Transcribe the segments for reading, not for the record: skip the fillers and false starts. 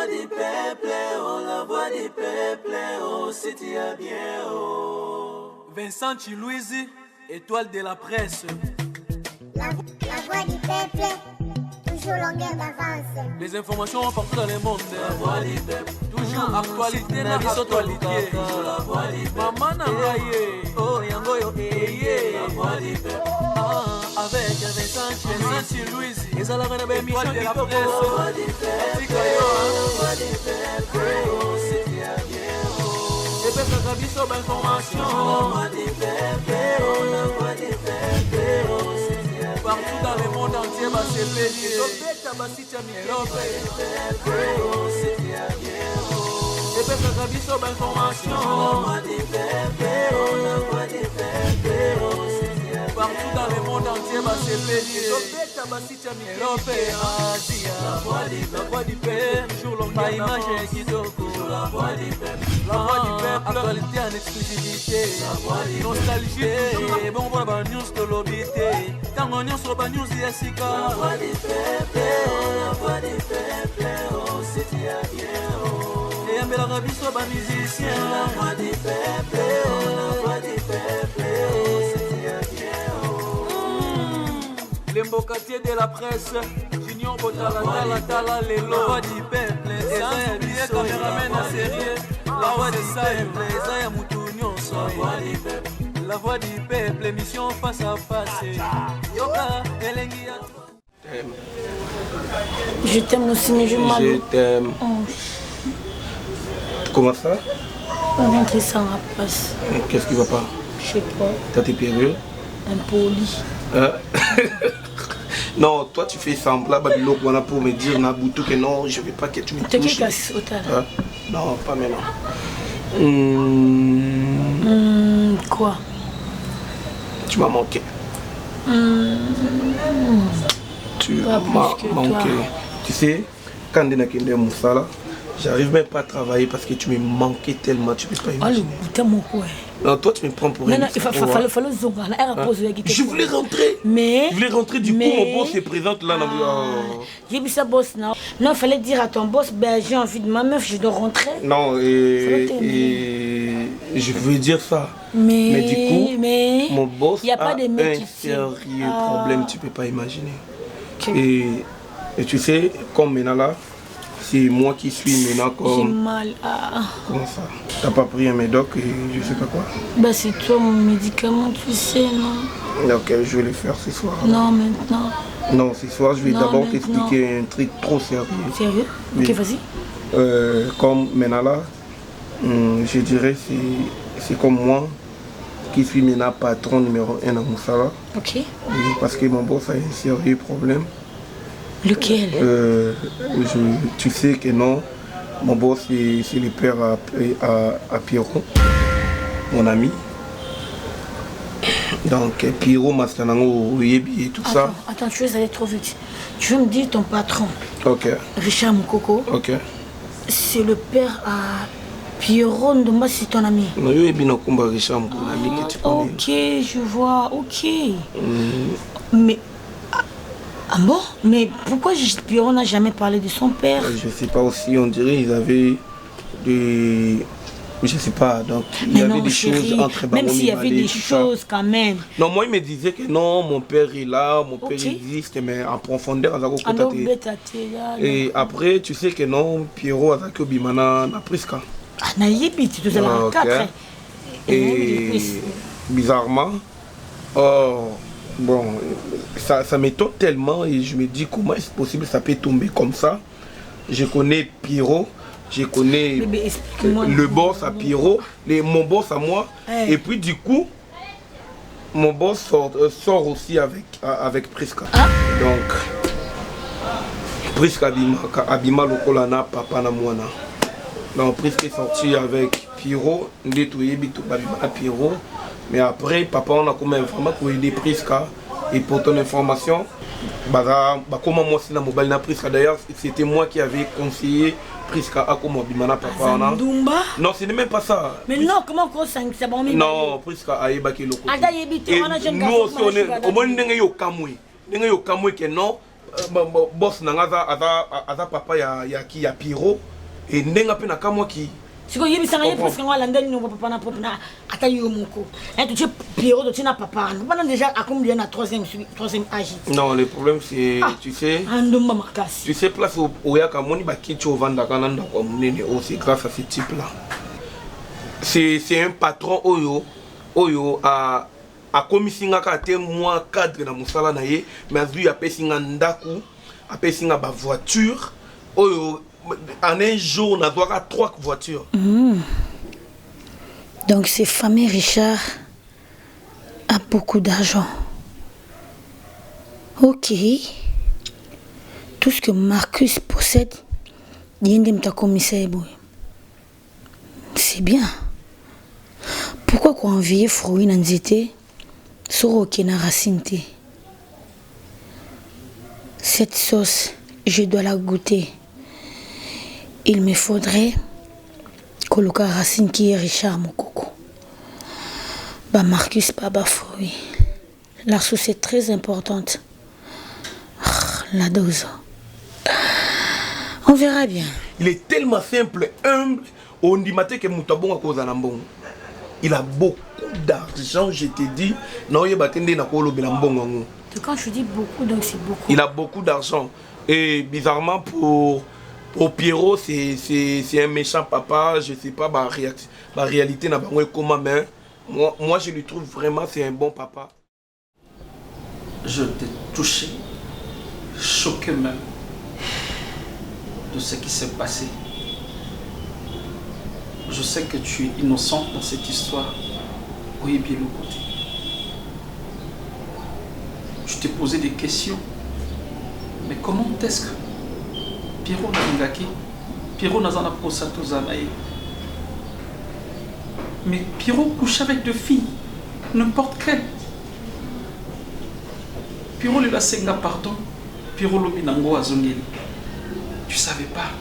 voix du peuple, oh, la voix du peuple, oh, c'est bien, oh. Vincent Chilouise, étoile de la presse. La voix du peuple, toujours longueur d'avance. Les informations partout dans le monde. La voix du peuple, toujours actualité na actualité. La voix du peuple, maman Nangaye, oh yango yo eye. La voix du peuple, avec Vincent Chilouise, ils allaient faire une émission de la presse. la voix du peuple, la voix du peuple, oh, c'est bien, oh. Et puis ça vie sur l'information. La voix du peuple, oh, la voix du peuple, oh, c'est bien. Partout dans le monde entier, bah c'est payé. Et puis ça vie sur l'information. Partout dans le monde entier, bah c'est payé. La voix du père, toujours longue image qui la voix du peuple, actualité en exclusivité. Nostalgie, bon pour la news de l'obité. Quand on y sur la news, il y a Sika. La voix du peuple, oh, c'est bien, oh. Et un bel arabe sur la musicien. La voix du peuple, oh, la voix du peuple, oh, c'est bien, oh. Les mbokatiers de la presse, Junior Botala, Tala, les lois du peuple, Ezaya Bié, caméraman à sérieux, la voix des simples, Ezaya Moutounion, la voix du peuple, émission face à face, Yoka, Elengia. Je t'aime aussi, mais je m'en Je t'aime. Comment ça? On va rentrer sans rapace. Qu'est-ce qui va pas? Je sais pas, T'as tes périodes? impoli. Non, toi tu fais semblant pour me dire Nabuto que non, je veux pas que tu me T'es touches. qui casse au tal? Non, pas maintenant. Quoi? Tu m'as manqué. Tu Pas m'as plus que manqué. toi. Tu sais, quand on a quitté Moussala, j'arrive même pas à travailler parce que tu me manquais tellement, tu peux pas Oh, le imaginer. boutin, mon quoi? Non, toi tu me prends pour Non, un non, il fallait zonga. Elle a posé la guitare. Je voulais rentrer. Mais. Je voulais rentrer, du coup mon boss se présente là. J'ai vu ça boss, non? Non, il fallait dire à ton boss, ben j'ai envie de ma meuf, je dois rentrer. Non, et je veux dire ça. Mais du coup, mon boss y a pas de mec un ici. sérieux problème, tu peux pas imaginer. Ok. Et tu sais, comme maintenant là, c'est moi qui suis maintenant J'ai comme... mal. Comment ça? T'as pas pris un médoc et je sais pas quoi? Bah c'est toi mon médicament, tu sais, non? Ok, je vais le faire ce soir. Non, maintenant. Non, ce soir, je vais Non, d'abord maintenant. t'expliquer un truc trop sérieux. Sérieux? Oui. Ok, vas-y. Comme maintenant là, je dirais c'est comme moi qui suis maintenant patron numéro 1 à Moussala. Ok. Oui, parce que mon boss a un sérieux problème. Lequel? Tu sais que non, mon boss c'est le père à Pierrot, mon ami. Donc Pierrot, Mastanango, Yebi et tout ça. Attends, tu veux aller trop vite. Tu veux me dire ton patron, Ok, Richard Moukoko, ok. c'est le père à Pierrot Ndomba, c'est ton ami. Non, Yebi non combat Richard, mon ami que tu connais. Ok, je vois, ok. Mais. Ah bon? Mais pourquoi Pierrot n'a jamais parlé de son père? Je sais pas aussi, on dirait ils avaient des... Je sais pas, donc il y avait des choses entre même s'il y avait des tout ça. choses quand même. Non, moi il me disait que non, mon père est là, mon père Ok. existe, mais en profondeur, à Alors, côté. bête à tes là. Et après, tu sais que non, Pierrot a que Bimana n'a pris ça. Ah, naïbi, tu te la Ok. 4. Et bizarrement, bon, ça m'étonne tellement et je me dis comment est-ce possible ça peut tomber comme ça. Je connais Pierrot, je connais Mais explique-moi. le boss à Pierrot, mon boss à moi. Hey. Et puis du coup, mon boss sort aussi avec Priska. Ah. Donc, Priska Abima Lokolana, Papa na Mwana. Donc, Priska est sorti avec Pierrot, à Pierrot. Mais après, papa, on a comme information pour aider Priska. Et pour ton information, comment moi c'est la mobile na Priska. D'ailleurs, c'était moi qui avais conseillé Priska à comment Bimana Papa. Non, ce n'est même pas ça. Mais non, comment on c'est bon? Non, Priska a ébaqué le côté. Ada yebite, on a jeune nous aussi, on est au moins, nous sommes que non. boss nanga aza papa ya Pierrot et ndenga pe na kamwa ki siko yebisanga ye presque ngwa landeli no papa na pop na ata yo moko tu sais Pierrot de tina papa pendant déjà à combien na troisième âge. Non, le problème c'est tu sais andoma makasi tu sais place au yaka moni ba kicho vanda kana ndako munene aussi grâce à ce type là c'est un patron oyo a komisinga ka te moi cadre na musala na ye mais azui apesinga ndaku apesinga ba voiture oyo en un jour on a droit à 3 voitures. Donc cette famille Richard a beaucoup d'argent. Ok. Tout ce que Marcus possède, c'est bien. Pourquoi qu'on envier fruit dans zété sur na racine? Cette sauce, je dois la goûter. Il me faudrait que le racine qui est Richard Mokoko. Bah Marcus pas fruit. La sauce est très importante. La dose. On verra bien. Il est tellement simple, humble. On dit matin que Moutabon a cause à l'ambon. Il a beaucoup d'argent, je te dis. Non, il y a batende na kolo belambon. Quand je dis beaucoup, donc c'est beaucoup. Il a beaucoup d'argent. Et bizarrement pour Pierrot, c'est un méchant papa. Je sais pas la réalité n'a pas comment, mais moi je lui trouve vraiment c'est un bon papa. Je t'ai touché, choqué même de ce qui s'est passé. Je sais que tu es innocente dans cette histoire. Oui, bien le côté. Je t'ai posé des questions. Mais comment est-ce que Pierrot n'a pas Pierrot n'a pas posé tous les mais Pierrot couche avec 2 filles, n'importe quelle. Pierrot lui a senga pardon. Pierrot lobi nango azongeli. Tu savais pas.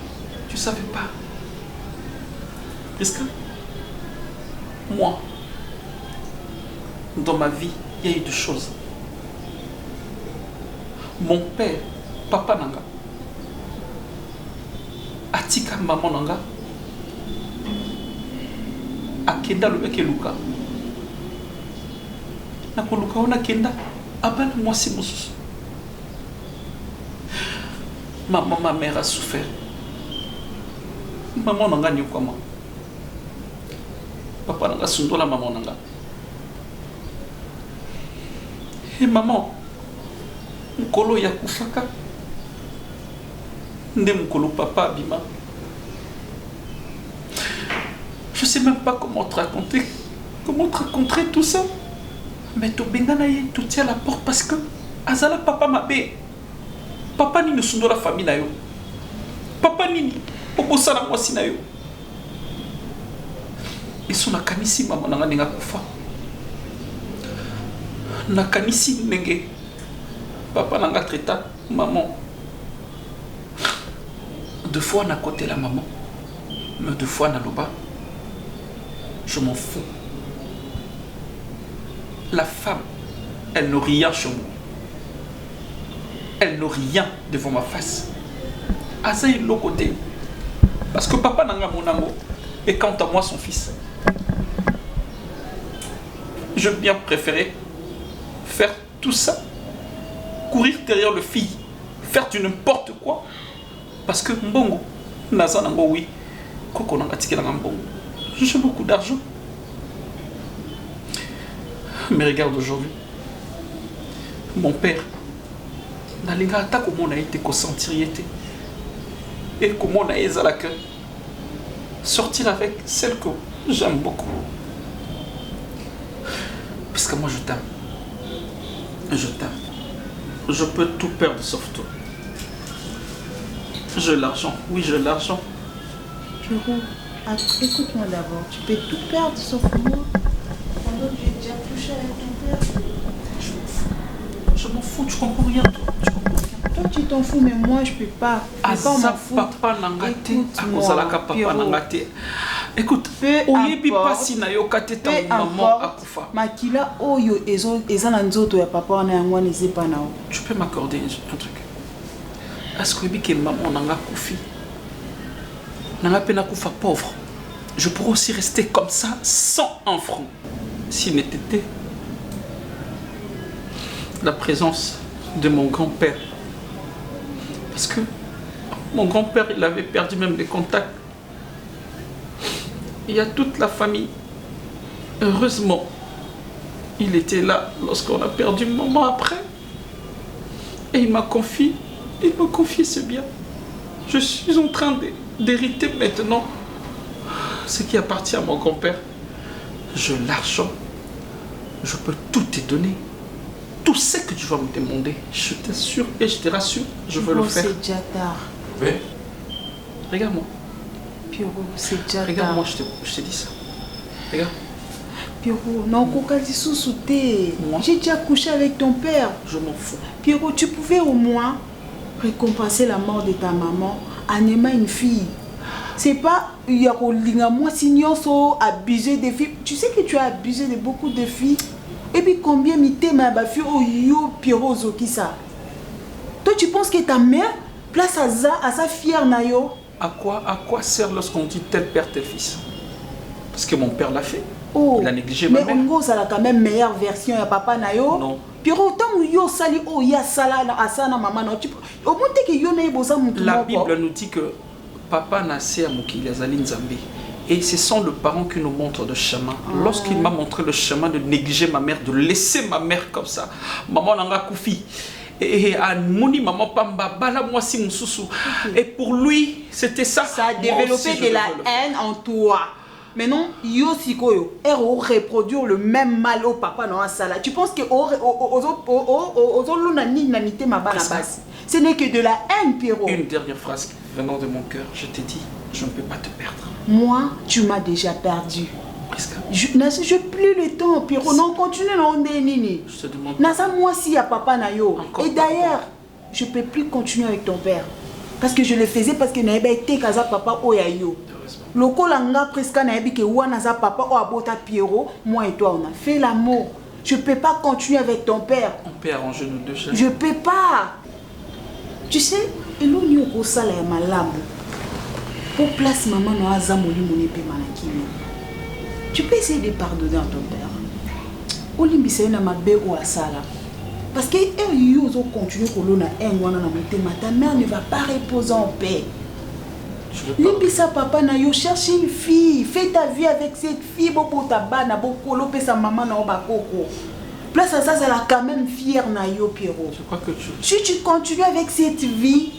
Tu savais pas. Parce que moi, dans ma vie, il y a eu 2 choses. Mon père, papa nanga, atika maman nanga, akenda lobeke luka. Nako luka ona kenda, abana moi c'est mon souci. Ma mère a souffert. Maman nanga ni quoi moi. Papa nanga sundola maman nanga. Et maman, mkolo ya kufaka. Nde mkolo papa bima. Je sais même pas comment te raconter tout ça. Mais to bengana ye tout tient la porte parce que azala papa mabe. Papa ni sundo la famille na yo. Papa ni obosa na mwasi na yo. Iso na kanisi mama nanga ninga kufa. Na kanisi nenge papa nanga traita maman. 2 fois na côté la maman. Mais 2 fois na loba. Je m'en fous. La femme, elle n'a rien chez moi. Elle n'a rien devant ma face. Azaï l'autre côté. Parce que papa n'a pas mon amour. Et quant à moi, son fils. Je bien préférer faire tout ça. Courir derrière le fille. Faire du n'importe quoi. Parce que mbongo. Naza nango oui. Koko nanga tike nanga mbongo. J'ai beaucoup d'argent. Mais regarde aujourd'hui. Mon père. Nalinga ata comment on a été consentir et comment on a été à la queue. Sortir avec celle que j'aime beaucoup. Parce que moi je t'aime. Je t'aime. Je peux tout perdre sauf toi. J'ai l'argent. Oui, j'ai l'argent. Pierrot, écoute-moi d'abord. Tu peux tout perdre sauf moi. Pendant que j'ai déjà couché avec ton père. Je m'en fous, tu comprends rien toi. Tu comprends rien. Toi tu t'en fous, mais moi je peux pas. Asa papa nangate, akozalaka papa nangate. Écoute, oyebi pasi na yo kateta maman akufa. Makila oyo eza na nzoto ya papa wana yango wana ezepa na o. Tu peux m'accorder un truc? Est-ce que maman n'a pas koufi? N'a pas koufa pauvre. Je pourrais aussi rester comme ça, sans un franc, s'il n'était été la présence de mon grand-père. Parce que mon grand-père, il avait perdu même les contacts. Il y a toute la famille. Heureusement, il était là lorsqu'on a perdu maman après. Et il m'a confié ce bien. Je suis en train d'hériter maintenant ce qui appartient à mon grand-père. Je l'argent, je peux tout te donner. Tout ce que tu vas me demander, je t'assure et je te rassure, je veux le faire. C'est déjà tard. Oui. Regarde-moi. Pierrot, c'est déjà tard. Regarde-moi, je te dis ça. Regarde. Pierrot, non, j'ai déjà couché avec ton père. Je m'en fous. Pierrot, tu pouvais au moins récompenser la mort de ta maman en aimant une fille. C'est pas moi so abusé des filles. Tu sais que tu as abusé de beaucoup de filles. Et puis combien m'ité ma fille au yo Pierrot Zokisa. Toi tu penses que ta mère place à sa fière nayo? À quoi sert lorsqu'on dit tel père tel fils? Parce que mon père l'a fait. Oh, il a négligé ma mère. Mais Ongo ça a quand même meilleure version ya papa nayo. Non. Pierrot tant yo sali oh ya sala na asana maman non tu au moins que yo na boza mutu. La Bible nous dit que papa nassé à Mokili Azali Nzambe. Et ce sont les parents qui nous montrent le chemin. Lorsqu'il m'a montré le chemin de négliger ma mère, de laisser ma mère comme ça, maman nanga koufi. Et Mouni maman pamba bala moi si mususu. Et pour lui, c'était ça. Ça a développé de la haine en toi. Mais non, yo sikoyo, reproduire le même mal au papa non sala. Tu penses que ce n'est que de la haine, Pierrot. Une dernière phrase venant de mon cœur, je t'ai dit, je ne peux pas te perdre. Moi, tu m'as déjà perdu. Je n'ai plus le temps, Pierrot. Non, continue, non, Nini. Je te demande. Nasa moi si à papa nayo. Et d'ailleurs, je ne peux plus continuer avec ton père. Parce que je le faisais parce que n'avait été kaza papa oyayo. Loko langa presque n'avait que wanaza papa o abota Pierrot. Moi et toi, on a fait l'amour. Je ne peux pas continuer avec ton père. On peut arranger nos deux chaînes. Je ne peux pas. Tu sais, il y a un salaire malambo. Pour place maman no azamoli mon épée manakimi. Tu peux essayer de pardonner à ton père. Olimbise na mabe ou asala. Parce que ils ont continué kolona engwana na motema. Ta mère ne va pas reposer en paix. Limbisa papa na yo cherche une fille. Fais ta vie avec cette fille bobo tabana bokolo pe sa maman na obakoko. Place à ça, ça la quand même fière na yo Pierrot. Je crois que si tu continues avec cette vie,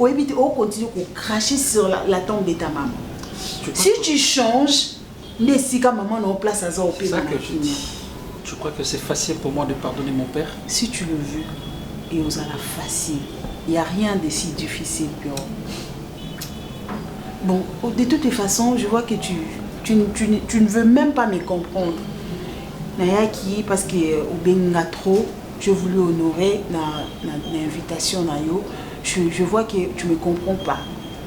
on continue à cracher sur la tombe de ta maman. Si tu changes, Nessika maman n'a place à ça au pays. C'est ça que je dis. Tu crois que c'est facile pour moi de pardonner mon père? Si tu le veux, et on a la facile. Il n'y a rien de si difficile, Pierrot. Bon, de toutes les façons, je vois que tu ne veux même pas me comprendre. Nayaki, parce que au Benga trop, je voulais honorer l'invitation Nayo. Je vois que tu ne me comprends pas.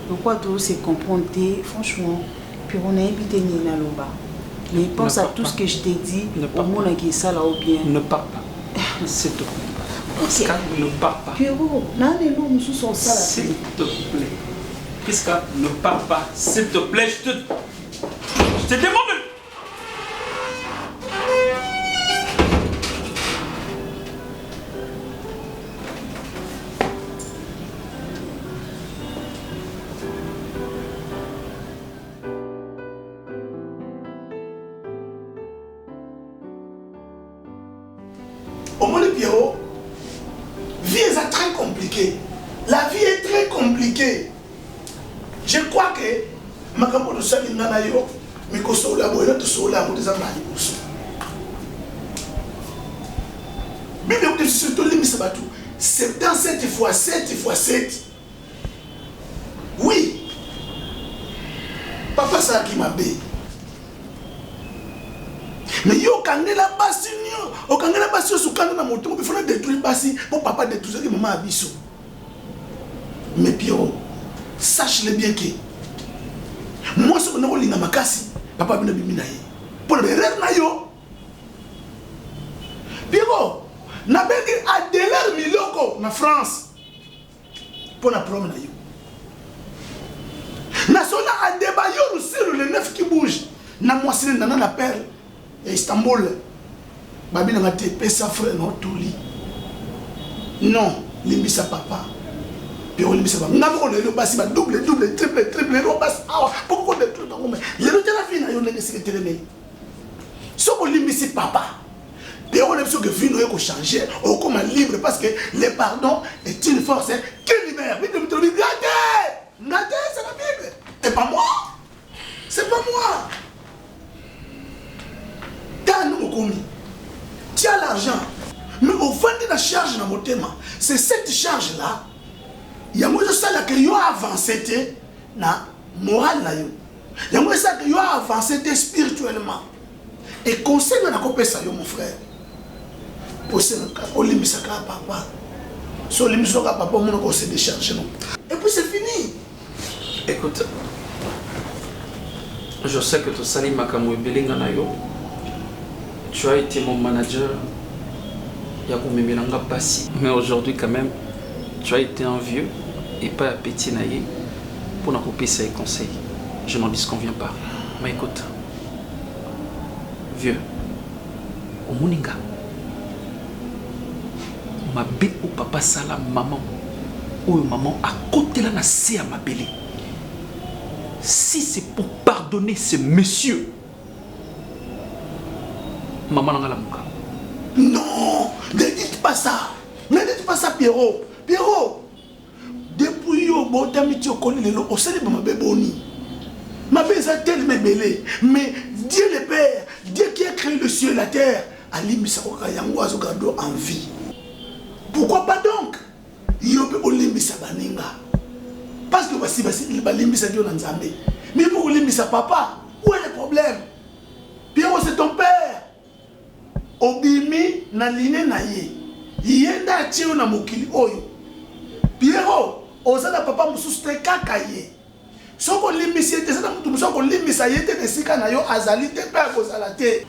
Pourquoi tout c'est comprendre? Franchement, puis on a invité Nina Loba. Mais pense à tout ce que je t'ai dit. Au monde qui est ça là ou bien. Ne pars pas. S'il te plaît. Priska, ne pars pas. Pierrot, s'il te plaît. Priska, ne pars pas. S'il te plaît, je te demande. Au moins le Pierrot, vie est très compliquée. La vie est très compliquée. Je crois que ma campagne de salut n'a yo, mais que ce soit la bonne, tout soit la bonne des amis pour ça. Mais le surtout les misabatou, 77 fois 7 fois 7. Oui. Papa ça qui m'a bé. Mais yo kangela basi nyo, o kangela basi su kanga na moto, il faut détruire basi pour papa détruire que maman abisso. Mais Pierrot, sache-le bien que moi ce qu'on a linga makasi, papa bina bimina ye. Pour le rêve na yo. Pierrot, na bengi Adèle Miloko na France. pour la problème. National a débat aussi le 9 qui bouge. Na moi c'est dans la perle et Istanbul. Babi n'a pas été sa frère non tout lit. Non, limbisa papa. Puis on limbisa papa. N'a pas le basi ba double triple le bas. Pourquoi de tout dans le la vie na yo ne se terminer. So ko limbisi papa. Puis on a besoin que vie nous changer, on comme libre parce que le pardon est une force qui libère. Mais tu me dis regardez, c'est la Bible. C'est pas moi. C'est pas moi. T'as nous commis. Tu as l'argent. Mais au fond de la charge dans mon thème, c'est cette charge-là. Il y a moi ça que yo avancé na morale na yo. Il y a moi ça que yo avancé spirituellement. Et conseil na copé ça yo mon frère. Pour ça on limite ça papa. So limite ça papa mon ko se décharger non. Et puis c'est fini. Écoute, je sais que tu sali makambo belinga na yo. Tu as été mon manager. Mais aujourd'hui quand même, tu as été un vieux et pas un petit naïe pour nous couper ses conseils. Je n'en disconviens pas. Mais écoute, vieux, au Moninga, ma belle ou papa sala maman, ou maman à côté là na c'est à ma belle. Si c'est pour pardonner ce monsieur, maman n'a pas la mouka. Non, ne dites pas ça. Ne dites pas ça, Pierrot. Pierrot, depuis que vous avez dit que vous savez ma béboni. Ma bébé est tellement belle. Mais Dieu le Père, Dieu qui a créé le ciel et la terre, a mis sa en vie. Pourquoi pas donc? Il y a un baninga. Parce que si vous avez mis sa Dieu dans Zambé. Mais pour vous sa papa, où est le problème? Pierrot, c'est ton père. Obimi na line na ye yenda tio na mokili oyo Pierrot ozala papa mususu te kaka ye soko limbisi te sana mutu soko limbisa ye te nesika na yo azali te pe akozala te.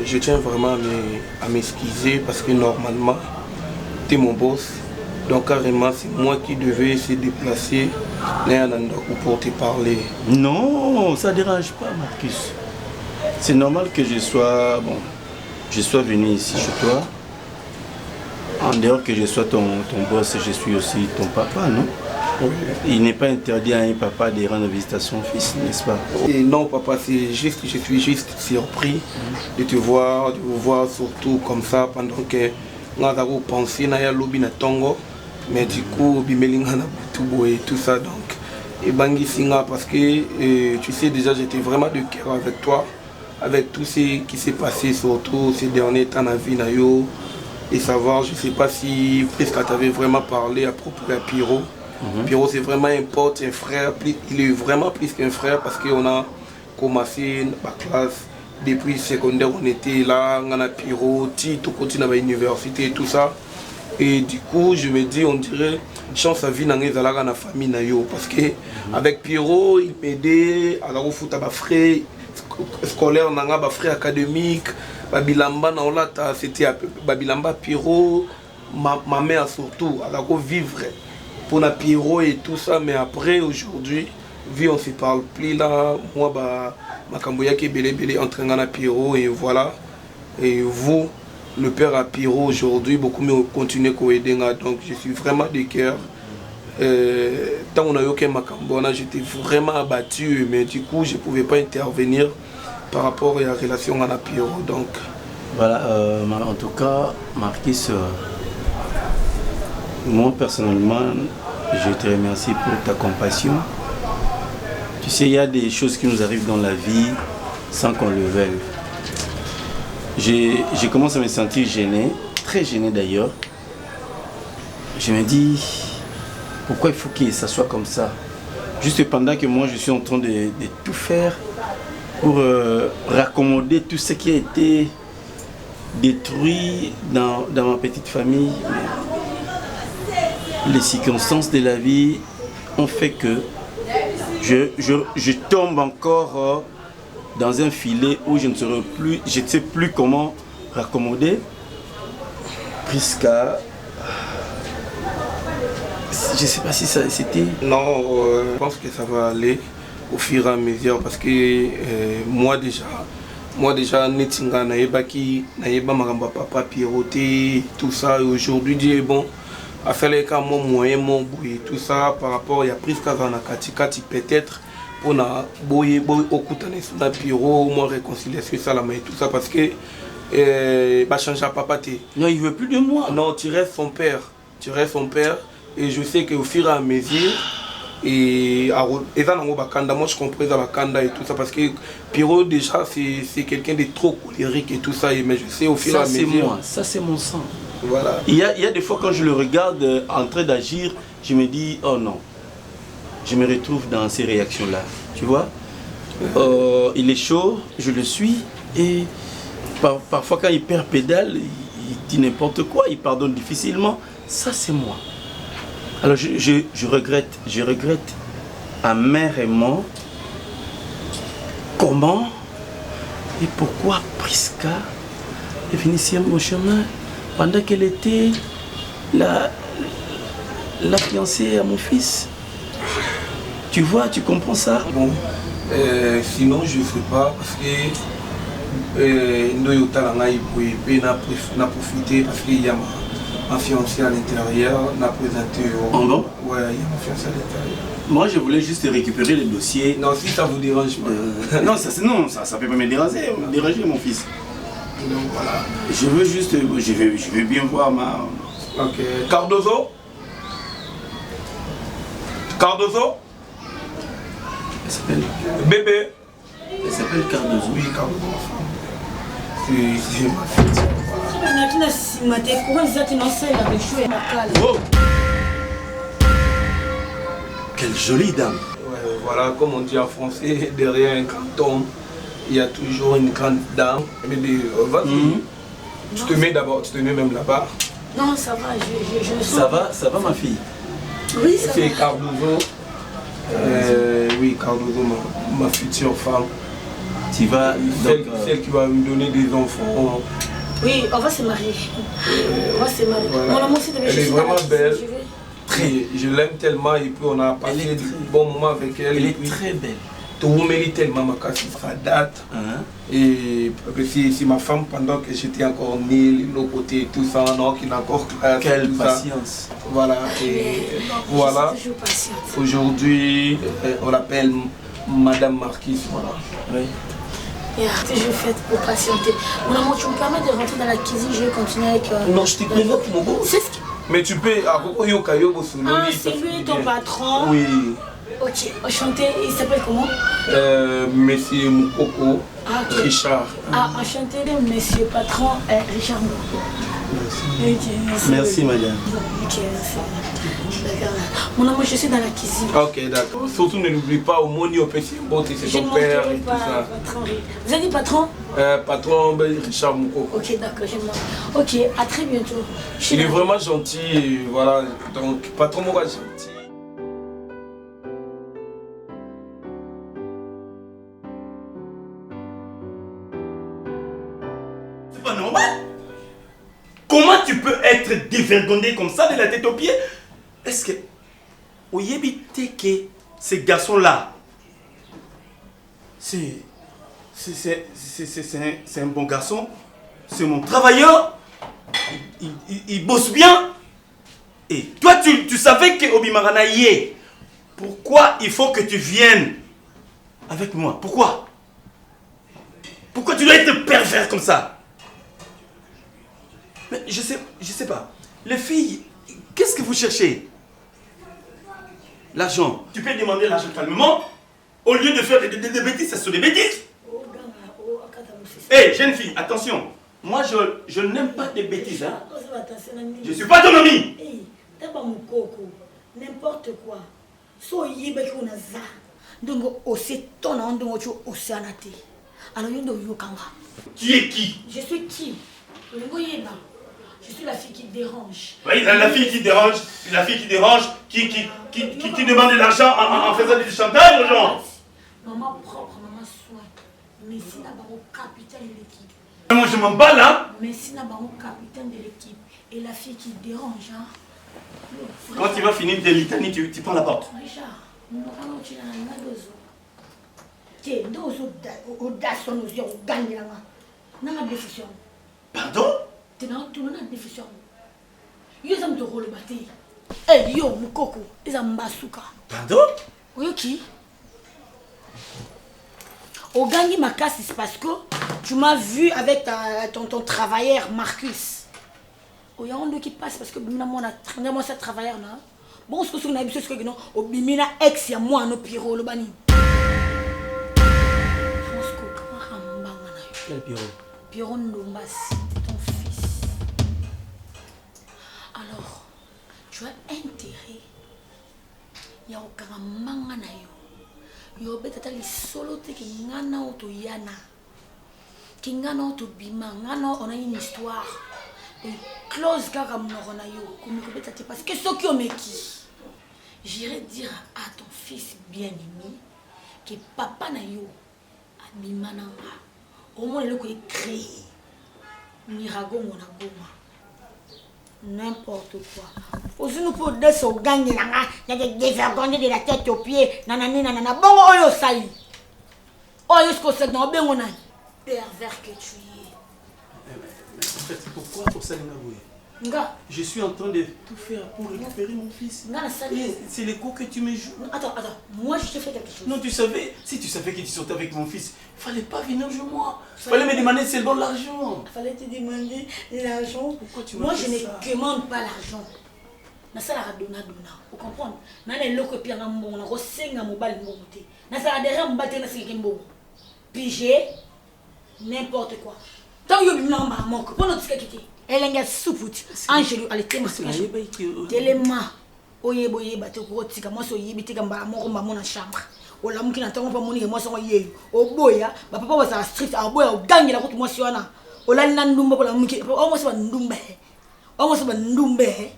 Je tiens vraiment à m'excuser parce que normalement tu es mon boss, donc carrément c'est moi qui devais se déplacer pour te parler. Non, ça dérange pas Marcus. C'est normal que je sois venu ici chez toi. En dehors que je sois ton boss, je suis aussi ton papa, non? Oui. Il n'est pas interdit à un papa de rendre visite à son fils, n'est-ce pas? Et non papa, c'est juste, je suis juste surpris de te voir, surtout comme ça pendant que nous avons pensé à lobby na tongo, mais du coup bimelinga na butubo et tout ça donc et bangi singa parce que tu sais déjà j'étais vraiment de cœur avec toi. Avec tout ce qui s'est passé, surtout ces derniers temps dans la vie, et savoir, je ne sais pas si presque tu avais vraiment parlé à propos de Pierrot. Pierrot, c'est vraiment un pote, un frère, il est vraiment plus qu'un frère parce qu'on a commencé ma classe depuis secondaire, on était là, on a Pierrot, tout continue à l'université et tout ça. Et du coup, je me dis, on dirait, chance à vie dans la famille, parce qu'avec Pierrot, il m'aidait à la refoute à ma frère. Scolaire nanga ba frère académique babilamba na olata c'était babilamba Pierrot ma mère surtout elle a vivre pour la Pierrot et tout ça mais après aujourd'hui vu on se parle plus là moi ba makambo yake belé entraînant na Pierrot et voilà et vous le père à Pierrot aujourd'hui beaucoup mieux continuer ko aider donc je suis vraiment de cœur. Tant on a eu aucun makambo, j'étais vraiment abattu, mais du coup je ne pouvais pas intervenir par rapport à la relation à la Pierrot. Donc voilà, en tout cas, Marcus, moi personnellement, je te remercie pour ta compassion. Tu sais, il y a des choses qui nous arrivent dans la vie sans qu'on le veuille. Je commence à me sentir gêné, très gêné d'ailleurs. Je me dis, pourquoi il faut que ça soit comme ça? Juste pendant que moi je suis en train de tout faire pour raccommoder tout ce qui a été détruit dans ma petite famille. Les circonstances de la vie ont fait que je tombe encore dans un filet où je ne sais plus comment raccommoder. Jusqu'à Je sais pas si ça c'était... Non, je pense que ça va aller au fur et à mesure parce que moi déjà, Netinga, Naïba Maramba Papa, Pierroté, tout ça, et aujourd'hui, Dieu bon, à faire les cas, mon moyen, mon bouille, tout ça, par rapport, il y a pris Kazana Kati, peut-être, pour na bouille, au Koutane, sur la Pierrot, moi réconcilier ça, la main, tout ça, parce que, bah, changer à papa, non, il veut plus de moi. Non, tu restes son père, et je sais qu'au fur et à mesure, et moi je comprends Bakanda et tout ça parce que Pierrot déjà c'est quelqu'un de trop colérique et tout ça, mais je sais au fur et à mesure. Ça c'est mon sang. Voilà. Il y a des fois quand je le regarde en train d'agir, je me dis oh non. Je me retrouve dans ces réactions là, tu vois. Il est chaud, je le suis et parfois quand il perd pédale, il dit n'importe quoi, il pardonne difficilement. Ça c'est moi. Alors je regrette amèrement comment et pourquoi Prisca est venue sur mon chemin pendant qu'elle était la fiancée à mon fils. Tu vois, tu comprends ça? Bon, sinon je ne sais pas parce que nous n'a profité parce qu'il y a ma fiancée à l'intérieur, n'a présenté au... Oh non? Ouais, il y a ma fiancée à l'intérieur. Moi, je voulais juste récupérer les dossiers. Non, si ça vous dérange pas. Non, ça peut pas me déranger, mon fils. Donc voilà. Je veux juste... Je vais bien voir ma... Ok. Cardozo? Elle s'appelle... Bébé? Elle s'appelle Cardozo. Oui, Cardozo. C'est ma fille. Oh. Quelle jolie dame. Ouais, voilà, comme on dit en français, derrière un grand homme, il y a toujours une grande dame. Mais vas-y, tu te mets d'abord, tu te mets même là-bas. Non, ça va, je le sens. Ça va ma fille? Oui, ça va. C'est Cardozo. Oui, Cardozo, ma future femme. Tu vas... Celle qui va me donner des enfants. Oui, on va se marier. On va se marier. Voilà. Mon amour, c'est de Elle est vraiment belle. Je l'aime tellement et puis on a passé de bons moments avec elle. Elle est très belle. Tout le monde est tellement ma casse, ça date. Et c'est ma femme pendant que j'étais encore né, de l'autre côté, tout ça, non, qui n'a encore classe. Quelle tout patience. Ça. Voilà. Et voilà. Aujourd'hui, on l'appelle Madame Marquise. Voilà. Oui. Toujours faite pour patienter. Mon amour, tu me permets de rentrer dans la cuisine, je vais continuer avec... Non, je te présente mon beau. C'est ce qui... Mais tu peux... Ah, c'est lui ton patron? Oui. Ok, enchanté. Il s'appelle comment? Monsieur Moukoko. Ah, okay. Richard. Ah, enchanté, monsieur patron Richard Moukoko. Merci. Okay, merci madame. Ok, merci. D'accord. Mon amour, je suis dans la cuisine. Ok, d'accord. Surtout ne l'oublie pas, au Moni, au petit bon, c'est ton père et tout ça. Patron. Vous avez dit patron? Patron Richard Moukoko. Ok, d'accord, j'aime bien. Ok, à très bientôt. Il est vraiment gentil, et voilà. Donc, patron Moukoko gentil. C'est pas normal. Comment tu peux être dévergondé comme ça de la tête aux pieds? Est-ce que... Oyebite que ces garçons-là, c'est un bon garçon, c'est mon travailleur, il bosse bien. Et toi, tu savais que Obimarana y est. Pourquoi il faut que tu viennes avec moi? Pourquoi? Pourquoi tu dois être pervers comme ça? Mais je sais pas. Les filles, qu'est-ce que vous cherchez? L'argent. Tu peux demander l'argent calmement au lieu de faire des bêtises. Ça sont des bêtises. Hé, jeune fille, attention. Moi, je n'aime pas des bêtises. Hein. Je suis pas ton ami. N'importe quoi. So yibeki unaza. Donc aussi ton nom donc tu osanate. Alors yondo yokanga. Qui est qui? Je suis qui? Je suis la fille qui dérange. Oui, la fille qui dérange, qui demande de l'argent en faisant du chantage aux gens. Maman propre, maman soin. Mais si n'a pas au capitaine de l'équipe. Moi je m'en bats là. Mais si n'a pas au capitaine de l'équipe. Et la fille qui dérange, hein. Quand tu vas finir tes litanies, tu prends la porte. Richard, nous allons tirer un dozo. Tiens, dozo, audace, nous y avons gagné là. Dans la décision. Pardon? Tu n'as tout le monde décision. Yo zam to rôle bâti. Eh yo mukoko, ils ont mbasuka. Pardon? Oui qui? Au gagné ma casse c'est parce que tu m'as vu avec ton travailleur Marcus. Au y a un qui passe parce que bimina moi na moi ça travailleur là. Bon ce que on a vu ce que non au bimina ex ya moi no Piro le bani. Quel Piro? Piro Ndombasi, ton fils. Alors, tu as intérêt. Il y a aucun manga na yo. Yo betata li solo te ki ngana auto yana. Ki ngana auto bima, ngana on a une histoire. Et close kaka mnoro na yo. Comme ko betata parce que ce qui o meki. J'irai dire à ton fils bien-aimé que papa na yo a bimananga. Au moins le est créé. Mirago mon agoma. N'importe quoi. Aussi nous pour deux sauts gagner là, il y a des dévergondés de la tête aux pieds, nanani nanana. Bon oyo saï. Oyo ce que c'est dans ben on a. Pervers que tu es. En fait, pourquoi pour ça Nga. Je suis en train de tout faire pour récupérer mon fils. C'est les coups que tu me joues. Attends, moi je te fais quelque chose. Non, tu savais, si tu savais que tu sortais avec mon fils, il fallait pas venir chez moi. Il fallait me demander seulement l'argent. Il fallait te demander l'argent. Pourquoi tu moi m'as je fait ne ça? demande pas l'argent. Na sala dona. Vous comprenez? Na le loko pia na mbongo na kosenga mobali mbongo te. Na sala derrière mbate na siki mbongo. Pigé n'importe quoi. Tant yo bimna mba moko. Pour notre skakiti. Elenga souputi. Angelo ale tema. Telema. Oyeboye bato ko tika moi so yibitika mbala moko mba mona chambre. Ola muki na tango pa moni ke moi so yeyo. Oboya, ba papa ba sa street aboya ogangela ko moi si wana. Ola na ndumba pola muki. O moi so ba ndumba. O moi so ba ndumbe.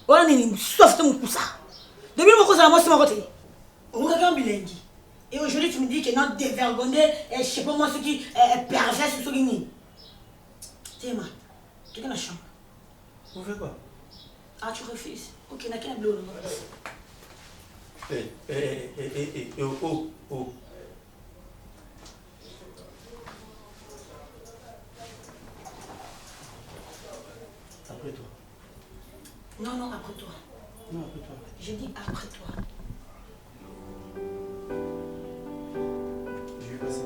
Ola ni soft mukusa. Depuis mon cousin moi c'est ma côté. On regarde bilingue. Et aujourd'hui tu me dis que non dévergondé et je sais pas moi ce qui est pervers ce qui. Tema. Tu es dans la chambre. Vous faites quoi? Ah, tu refuses. Ok, n'a qu'un bleu. Oh. Après toi. Non, après toi. Non, après toi. Je dis après toi. Je vais passer.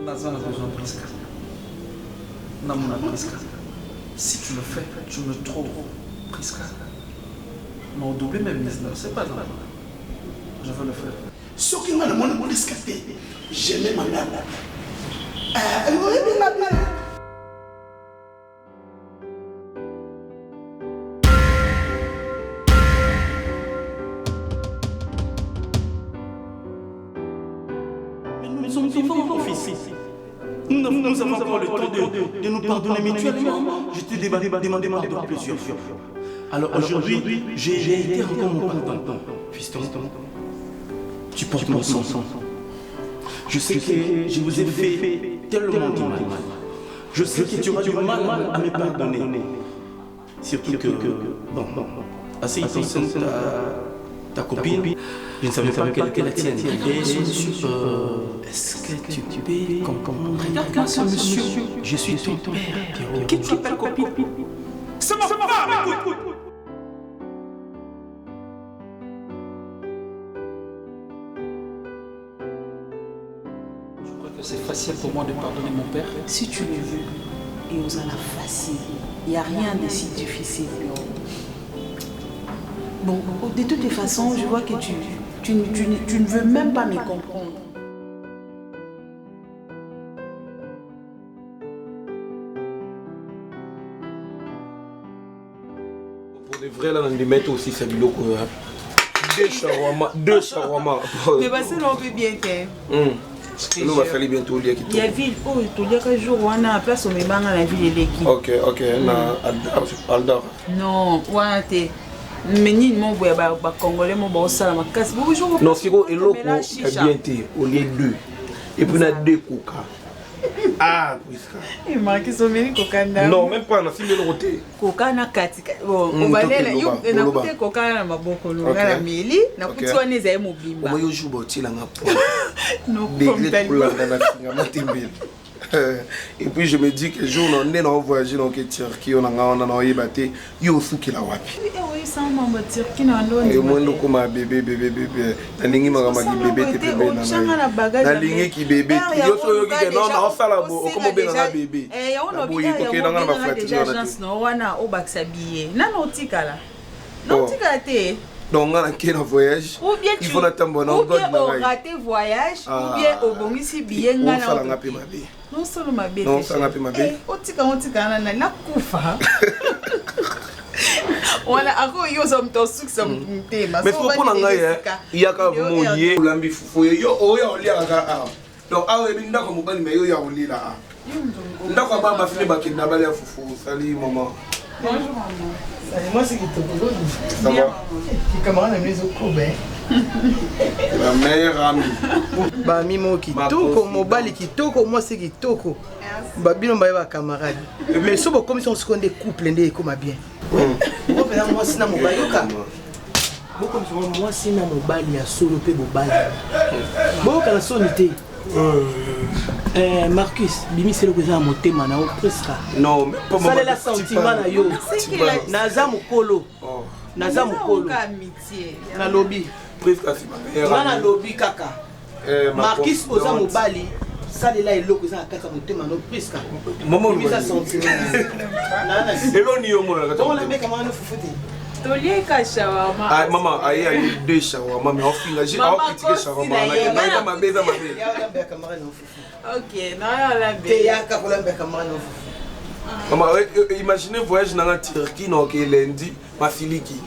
Nazan a besoin de Priska. Namuna Priska. Si tu le fais, tu me trouves Priska. Mais on double mes business, c'est pas grave. Je veux le faire. Ce qui m'a demandé de escaper, j'aimais ma mère. Nous sommes vivants, mon fils. Nous avons encore le temps de nous pardonner mutuellement. Je t'ai demandé pardon plusieurs fois. Alors aujourd'hui, j'ai été encore mon pardon. Fiston, tu portes mon sang. Je sais que je vous ai fait tellement de mal. Je sais que tu auras du mal à me pardonner. Surtout que, bon, assez innocente ta copine, je ne savais pas qu'elle était la tienne. Est-ce que tu peux comprendre? Regarde ce monsieur. Je suis ton père, Pierrot. Qui tu appelles copine? C'est ma femme, écoute. Je crois que c'est facile pour moi de pardonner mon père. Si tu le veux, et on a la facile. Il n'y a rien de si difficile. Bon, de toutes les façons, je vois que tu ne veux même pas me comprendre. Pour de vrai, là, on va mettre aussi ce biloko. Deux shawarma. Mais bah, c'est là, on peut bien faire. Nous va faire bientôt lié qui Il y a ville où il y a quelques jours, on a place au Mébanga, la ville de l'équipe. Ok, na Aldar. Non, ouais, Mais ni mon boy ba congolais mon bon ça ma casse. Non, c'est quoi eloko a bien été au lieu de et puis on a deux coca. Ah, Priska. Et Marquis Someri coca na. Non, même pas na simbe roté. Coca na kati. Bon, on va aller yo na coûter coca na maboko no na meli na kuti wana ezai mobimba. Omo yo juba tila nga po. Non, comme tel. Et puis je me dis que jour on est dans voyage dans Turquie on a yebate yo suki la wapi. Oui, ça maman Turquie na ndo. Et moi ndo comme bébé na lingi mama ki bébé te bébé na. Na lingi ki bébé yo so yo ki non na sala bo comme benga na bébé. Eh on no bi na ba déjà agence no wana o baksa billet. Na no tikala. Non tikala te. Donc on a un voyage. Ou bien il faut attendre ou bien on raté voyage ou bien au bomisi billet ngana. Non seulement bébé. Non, ça n'a pas ma bébé. On tika na kufa. Voilà, ako yo som to succès mtema. Mais faut qu'on en aille. Il y a quand même yé lambi fufo yo oya olia ka. Donc awe bi ndako mobali me yo ya olila. Ndako baba fini bakinda bali ya fufu. Salut maman. Bonjour maman. Salut, moi c'est Kitoko. Ça va? Qui camarade de maison Kobe. La meilleure amie. Bah Mimo Kitoko, mobali Kitoko, moi c'est Kitoko. Bah bino ba camarade. Mais so comme si on se connaît couple ndé comme bien. Moi pendant moi sina mobali yoka. Moi sina mobali ya solo pe mobali. Bon kana sonité. Marcus, bimi c'est le président motema na Priska. Non, mais pas ça la sentiment na yo. Naza mukolo. Naza mukolo. Na lobby. Priska si ma meilleure. Na lobby kaka. Marcus oza mobali. Ça là eloko za kaka motema no Priska. Maman bimi ça sentiment. Nana. Elo ni yo mona. On la met comment no fufuti. Tolier ka shawarma. Ah maman, aïe aïe deux shawarma mais on finit j'ai critiqué shawarma. Na ma bébé ma bébé. Ok, na la bébé. Te ya ka kola be camarade no fufu. Maman, imaginez voyage dans la Turquie non que lundi ma filiki.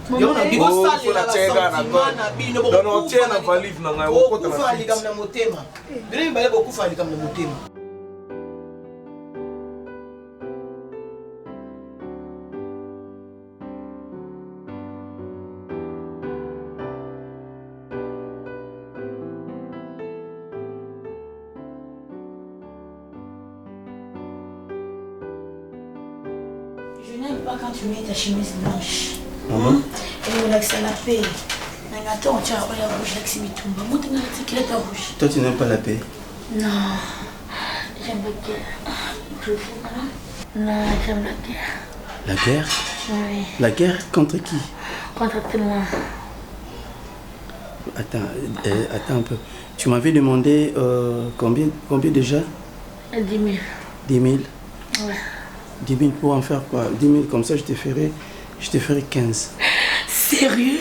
Yo na bigo sale la sentiment na bino bo. Non, tiens na valise na ngai okota na. Kufa alikam na motema. Bino mbale bo kufa alikam na motema. Je n'aime pas quand tu mets ta chemise blanche. Et on l'accès à la paix. Attends, tu as la rouge, l'accès mitumba. Moi, tu as la rouge. Toi, tu n'aimes pas la paix? Non. J'aime la guerre. Non, j'aime la guerre. La guerre? Oui. La guerre contre qui? Contre tout le monde. Attends un peu. Tu m'avais demandé combien déjà? 10 000. 10 000? Ouais. 10 000 pour en faire quoi? 10 000 comme ça, je te ferai 15. Sérieux?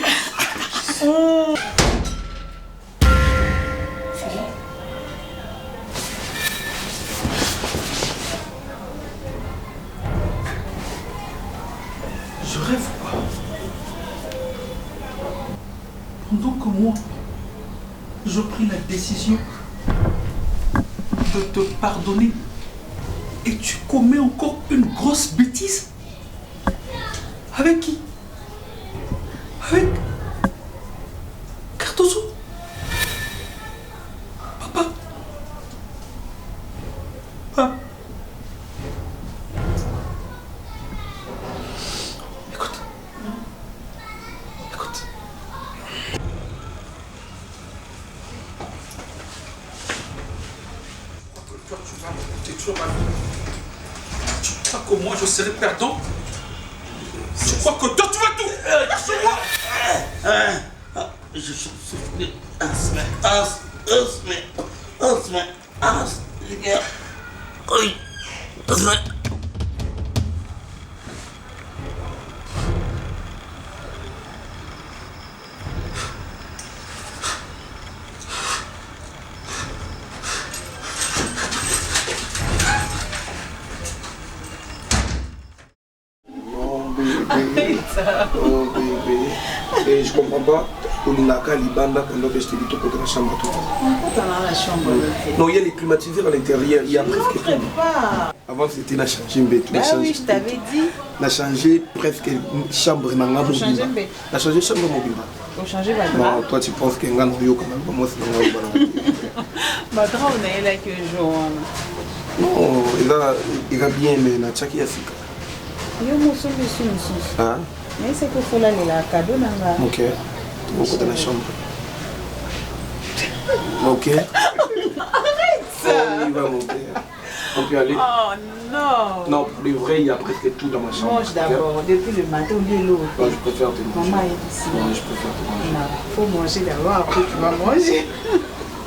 Je rêve quoi? Pendant que moi, je pris la décision de te pardonner et tu commets encore une grosse bêtise? Avec qui? Avec Cardozo? Papa? Ah. Écoute. Toi, tu vas monter toujours ma vie. Tu crois que moi je serai perdant? Tu crois que toi tu vas tout? Je suis soufflé. Oh bébé. Et je comprends pas. Olingaka libanda pendant que je te dis tout côté de la chambre tout. Dans la chambre. Non, il y a les climatiseurs à l'intérieur, il y a presque tout. Pas. Avant c'était la changé mbet. Ah oui, je t'avais dit. On a changé presque chambre nanga mobile. On a changé chambre mobile. On a changé ma drap. Toi tu penses que ngana yo quand même moi c'est ngana. Ma drap on est là que jour. Non, il va bien mais na chaki asika. Yo mo so monsieur. Ah. Mais c'est que faut là la cadeau nanga. OK. Beaucoup dans la chambre. OK. Arrête ça. On y va mon père. On peut aller. Oh non. Non, pour le vrai, il y a presque tout dans ma chambre. Mange d'abord, depuis le matin au lieu l'eau. Je préfère te manger. Maman est ici. Non, je préfère te manger. Non, faut manger d'abord, après tu vas manger.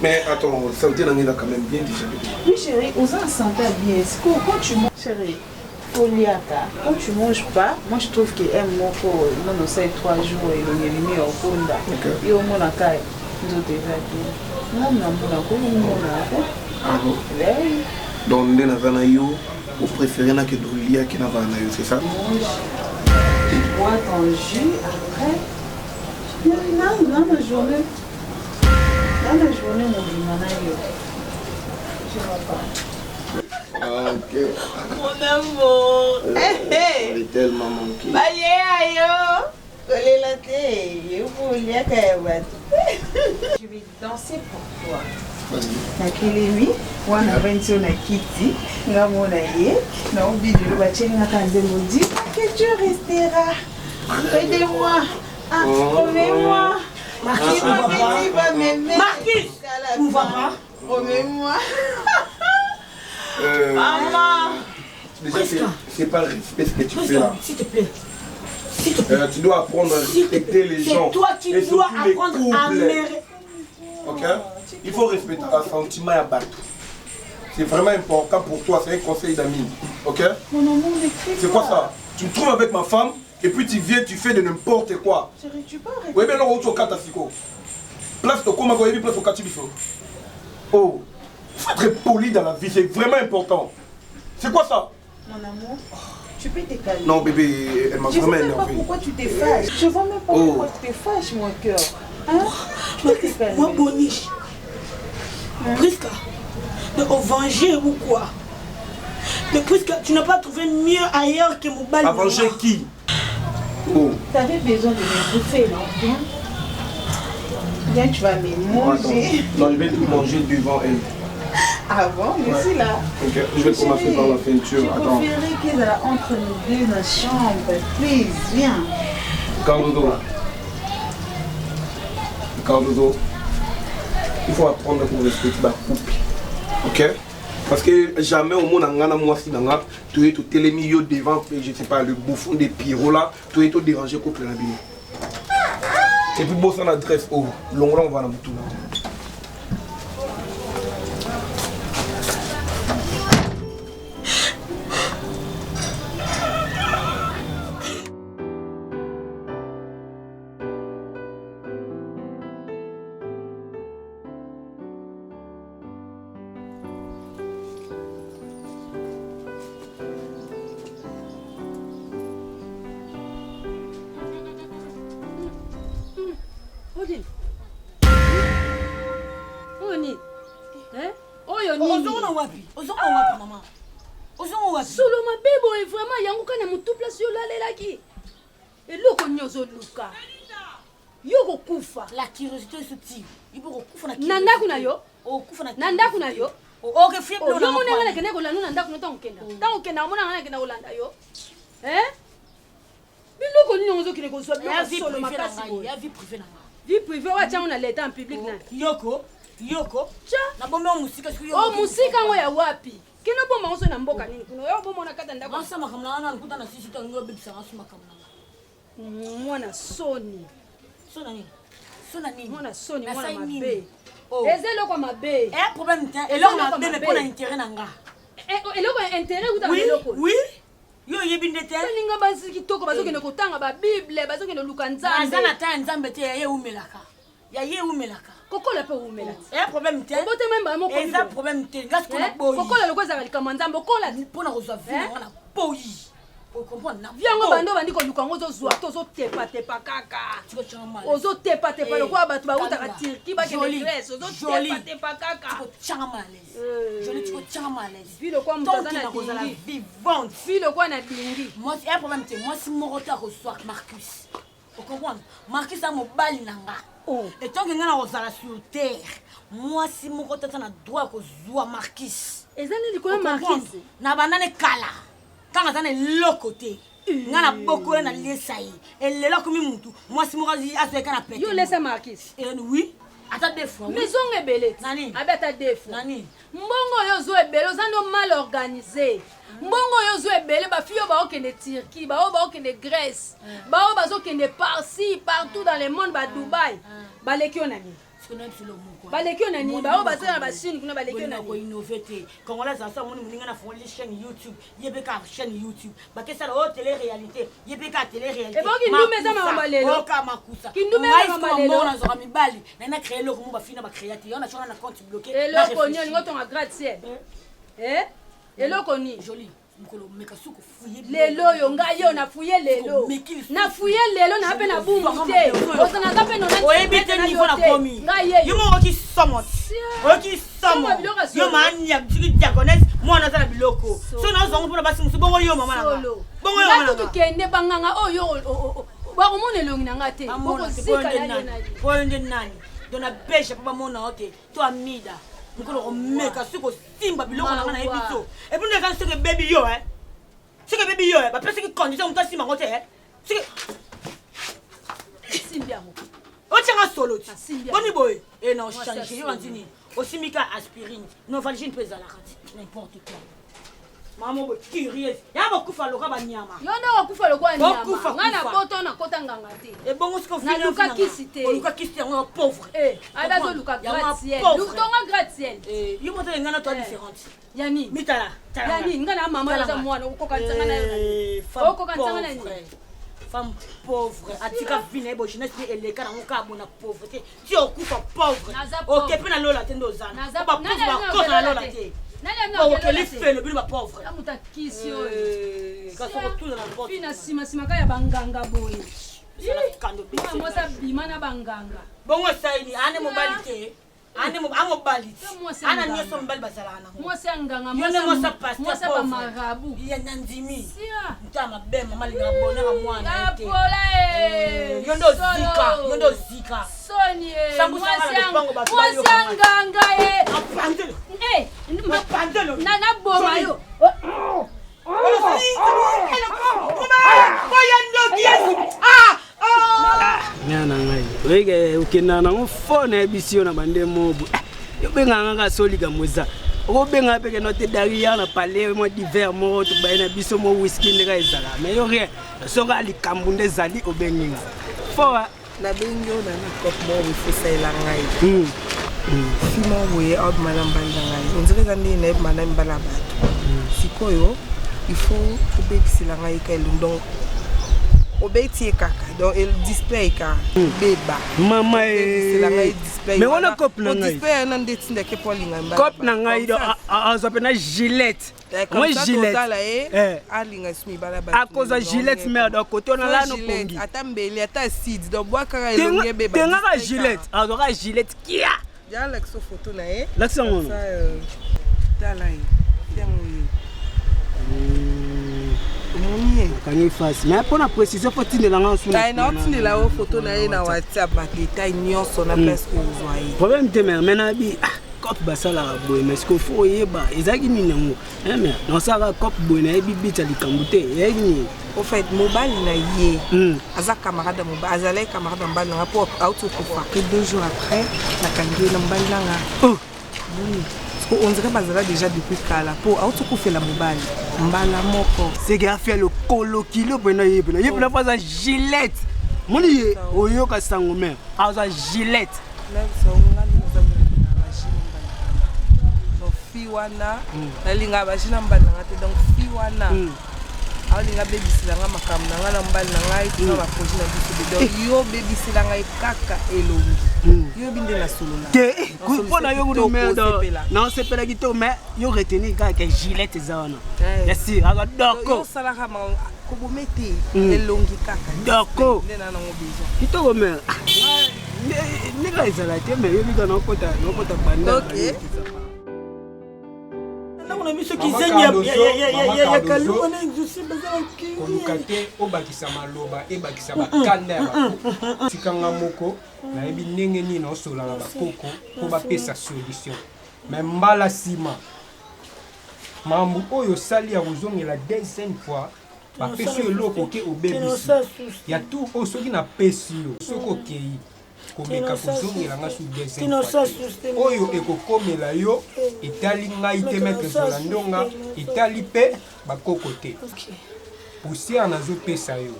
Mais attends, santé là quand même bien déjà. Oui chérie, aux uns santé bien. Quand tu manges, chérie, quand tu manges pas, moi je trouve qu'il aime mon corps. Non, c'est 3 jours et le mis au fond. Et au moins la caille, nous autres déjà bien. Non, ah bon? Donc, vous préférez que Drulia qui n'a pas c'est ça? Tu bois ton jus après. Non, dans la journée. Dans la journée, mon dimanche, tu vas pas. Ah, ok. Mon amour. Elle est tellement manquée. Je vais danser pour toi. Nakelemi, wana benzo na kiti, nga mona ye, na obidulu bacheli nga kanzembo dit que tu resteras. Aidez-moi, promets-moi. Marquis, va m'aimer. Marquis, tu vas pas. Promets-moi. Maman. Déjà, c'est pas le respect ce que tu fais là. S'il te plaît. Tu dois apprendre à respecter les gens. C'est toi qui dois apprendre à m'aimer. Ok? Il faut respecter un sentiment à battre. C'est vraiment important pour toi, c'est un conseil d'amis. Ok? Mon amour, c'est quoi ça? Tu me trouves avec ma femme et puis tu viens, tu fais de n'importe quoi. Chérie, tu peux arrêter. Oui, mais non, tu as place de comment vous place au Katibifo. Oh, il faut être poli dans la vie, c'est vraiment important. C'est quoi ça? Mon amour, tu peux te calmer. Non, bébé, elle m'a vraiment énervé. Je ne sais même pas pourquoi tu t'es fâché. Je ne vois même pas pourquoi tu t'es fâché, mon cœur. Hein? Tu peux te calmer. Moi, Boniche. Prisca, de venger ou quoi? Mais Prisca, tu n'as pas trouvé mieux ailleurs que Mobali. À venger qui? Oh. Tu avais besoin de me bouffer, non? Viens, tu vas me manger. Non, je vais tout manger devant elle. Ah bon? Mais c'est là. Ok, je vais commencer par la peinture. Attends. Je préférerais qu'elle soit entre nous deux dans la chambre. Please, viens. Cardozo, il faut apprendre pour respecter la couple. Ok? Parce que jamais au monde, moi, si tu es tout télémi devant, je sais pas, le bouffon des pyros là, tu es tout dérangé couple la vie. Et puis, bon, ça l'adresse au long, on va dans tout. solo mabebo e vraiment yango kana mutu place yo lalelaki eloko nyozo luka yo kufa la curiosité se tire ibo kufa na nanda kuna yo kufa na nanda kuna yo oke fibre yo mona ngana kene ko lanu nanda kuna tango kenda mona ngana kena olanda yo biloko nyozo kine ko so solo makasi ya vie privée na vie privée wa chango na l'état en public na yoko cha na bombe musika siku yo musika ngo ya wapi kino bomba ngoso na mboka nini kuno yo bomba na kata ndako basa makamna na nkuta na sisi tango bibisa ngaso makamna mwana soni mwana soni mwana mabe ezelo kwa mabe problème tient eloko mabe mais pour intérêt nanga eloko intérêt uta eloko oui yo yebinde te ninga basi kitoko bazokende kotanga ba bible bazokende luka nzambe azana ta nzambe te ya ye umelaka kokola pe umela problème te obote memba moko eza problème te ngasi kona boyi kokola lokwa za likama nzambe kokola pona kozwa vie na poi Viens bando bandi ko lukango zo zwa to zo tepa kaka. Ozo tepa le quoi ba ba uta ka Turquie ba ke Grèce ozo tepa kaka. Jolie tu tiens malaise. Puis le quoi mutazana vivante. Puis le quoi na dingi. Moi c'est un problème c'est moi si mon retard reçoit Marcus. Vous comprenez? Marcus a mon bal nanga. Et tant que ngana ozala sur terre, moi si mon retard na droit ko zwa Marcus. Ezani likolo Marcus. Na banane kala. Quand on est de l'autre côté, on a beaucoup de l'essaï. Et le là comme mutu, moi si moi je suis à péter. Yo laisse Marcus. Oui. Attends deux fois. Maison est belle. Nani. Abeta deux fois. Nani. Mbongo yo zo est belle, ozano mal organisé. Mbongo yo zo est belle, ba fio ba okende Turquie, ba okende Grèce. Ba okende par-ci, partout dans le monde, ba Dubaï. Ba lekio nani. Balekio nani ba bazana ba Chine kuna balekio nani ko innover Congolais ça moni muninga na fond chaîne YouTube yebeka chaîne YouTube ba ke ça la télé réalité yebeka télé réalité e bonki ndume za ma balelo oka makusa kindume za ma balelo na zo mibali na créer loko mo ba fina ba créateur on a chona na compte bloqué et loko ni ngoto nga gratte-ciel et loko ni joli lelo yo ngai yo na fuye lelo na fuye lelo na pe na bumbu te osana ka pe nona oyebite niveau na komi yo mo ki somot yo mani ya tiki diagonesse moi na za biloko so na zongo pona basi musu bongo yo mama na bongo yo mama na kende banganga oyo ba ko mona longi na ngate boko zika na ponde nani dona pêche papa mona ote to amida mukolo omeka siko simba biloko na ngana ebito et puis quand c'est que baby yo c'est que baby yo ba pese ki condition on ta simba ngote c'est que simbia mo o tshanga solo boni boy et non changer yo antini osimika aspirine non valgine pesa la rati n'importe quoi maman bo curieux ya ba kufa loka ba nyama yo na kufa lokwa nyama ngana boto na kota nganga te e bongo siko fina na luka kisite luka kisite ngo pauvre ada zo luka gratte-ciel lutonga gratte-ciel yo moto ngana to différente yani mitala yani ngana mama za mwana ukoka ntsanga na yo ukoka ntsanga na ni femme pauvre atika vina ebo jeunesse ni eleka na ngoka bona pauvreté ti okufa pauvre OK pe na lola te ndozana ba pauvre ba kosa na lola te nani okeli felo bino ba pauvre amuta kisio kaso tout dans la porte fina sima ka ya banganga boye sala kando be moi ça bima na banganga bongo saini ane mobalite ane mobalite ana nyoso mbali bazalana moi c'est nganga moi ça passe moi ça ba marabu ya nandimi ntama be mama linga bonera mwana ete yondo zika soni moi c'est nganga apandelo na boma yo nyana ngai wege ukena na mfone bisio na bande mobu yo benga nga solika moza o benga peke note daria na palais mo divers mo to baina biso mo whisky ndeka ezala mais yo rien songa ali kambunde zali obenginga fo na bengo na kop mo wifisa ilangai fima we out malambanda ngai onzeke kandi na malambala bato sikoyo il faut obekisila ngai ka elundong obeti kaka donc el display ka beba mama mais on a cop na ngai display na ndeti ndeke polinga mbala cop na ngai do azopena Gillette moi Gillette alinga smi bala ba à cause de Gillette merde à côté on a là no kongi atambeli ata seeds donc bois kaka elonge beba tenga ka Gillette azora Gillette kia ya la photo na la sango ça talai kangi face mais pour la précision faut tindela nga suna na tindela o photo na ye na WhatsApp ba détail nyonso na presque ozwai problème te mais na bi cop basala boy mais ce qu'il faut yeba ezaki ninango mais non ça va cop boy na bi bita likambute yeni au fait mobile na ye aza camarade mobile azalai camarade mobile na pour auto kufa que 2 jours après la kangi na mobile nga on dirait bazala déjà depuis kala pour auto kufa la mobile mbala moko c'est qu'il a fait le colokilo bena yebena yebena pas Gillette moni oyo ka sango même aza Gillette fiwana nalinga bashina mbala ngate donc fiwana alinga bebisila nga makambo na nga na mbali na ngai tina ba projet na biso donc yo bebisila ngai kaka elongi yo binde na solo na ke kupona yo kuno mendo na sepela kito mais yo retenir kaka Gillette zana ya si aga doko yo sala ka bakobome te elongi kaka d'accord nde na nango besoin kitoko me ndeka ezala te me yobika nakota banda nakona biso kizengi ya kalunga na exaucé bazala koluka te obakisa maloba ebakisa bakanda ya bakoko tikanga moko nayebi ndenge nini osola na bakoko mpo bapesa solution me mbala nsima mambu oyo osali ya kozongela deuxième fois bapesi yo eloko oke obebisi ya tu oyo soki napesi yo soki okei komeka kozongela nga su deuxième fois oyo ekokomela yo etali ngai te maître zola ndonga etali mpe bakoko te poussière nazopesa yo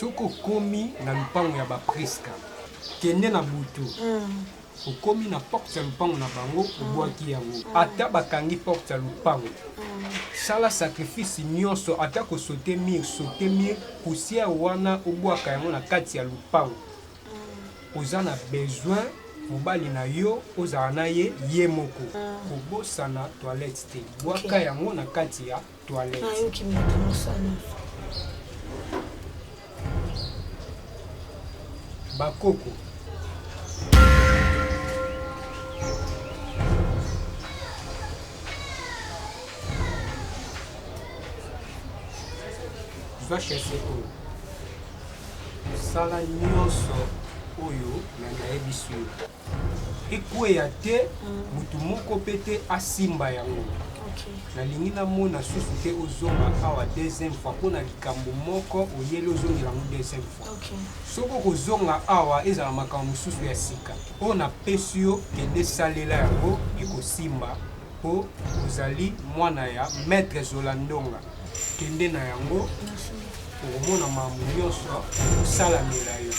soki okomi na lupango ya bapriska kende na butu okomi na porte ya lupango na bango obwaki yango ata bakangi porte ya lupango sala sacrifice nyonso ata kosote mire poussière wana obwaka yango na kati ya lupango oza na besoin mobali na yo ozala na ye moko kobosana toilette te bwaka yango na kati ya toilette bakoko va chercher oyo sala nyonso oyo nayebi biso ekweya te mutu moko mpe te asimba yango nalingi namona susu te ozonga awa deuxième fois mpo na likambo moko oyeli ozongela yango deuxième fois soki okozonga awa ezala makambo mosusu ya sika oyo napesi yo kende esalela yango ekosimba mpo ozali mwana ya maître zola ndonga kende na yango okomona makambo nyonso osalamela yo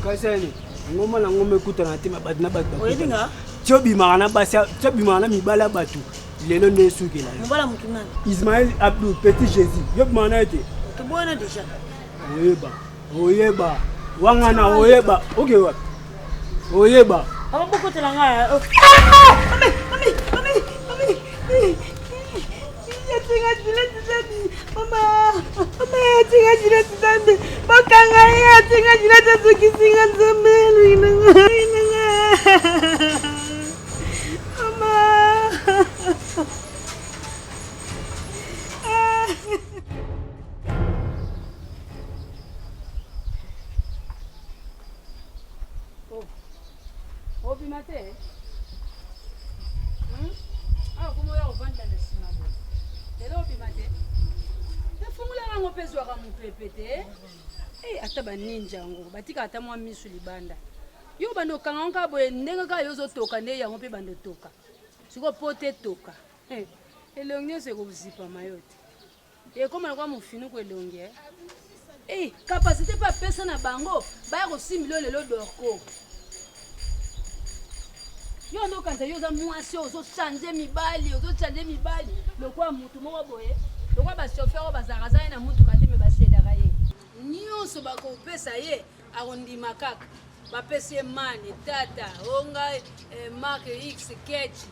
kasani ngoma na ngoma ekutana te mabati na bato tiobimaka na basi tiobimaka na mibala bato lelo nde esukela Ismaël Abdou Petit Jésus yobimaka na ye te oyeba wangana oyeba oke wapi oyeba ata baninja yango batika ata mwa misu libanda yo bando kanga nka boye ndenge ka yo zotoka nde yango mpe bando toka siko pote toka elongi se ko zipa mayote ekoma na kwa mufinu ko elongi capacité pa pesa na bango baya ko 6 millions lelo dorko yo ndo kanza yo za mwasi ozo changer mibali lokwa mutu moko boye lokwa ba chauffeur bazaraza na mutu kati me basedaka ye nyonso bakopesa ye arondima kaka bapesi ye mane tata onga marque X kechi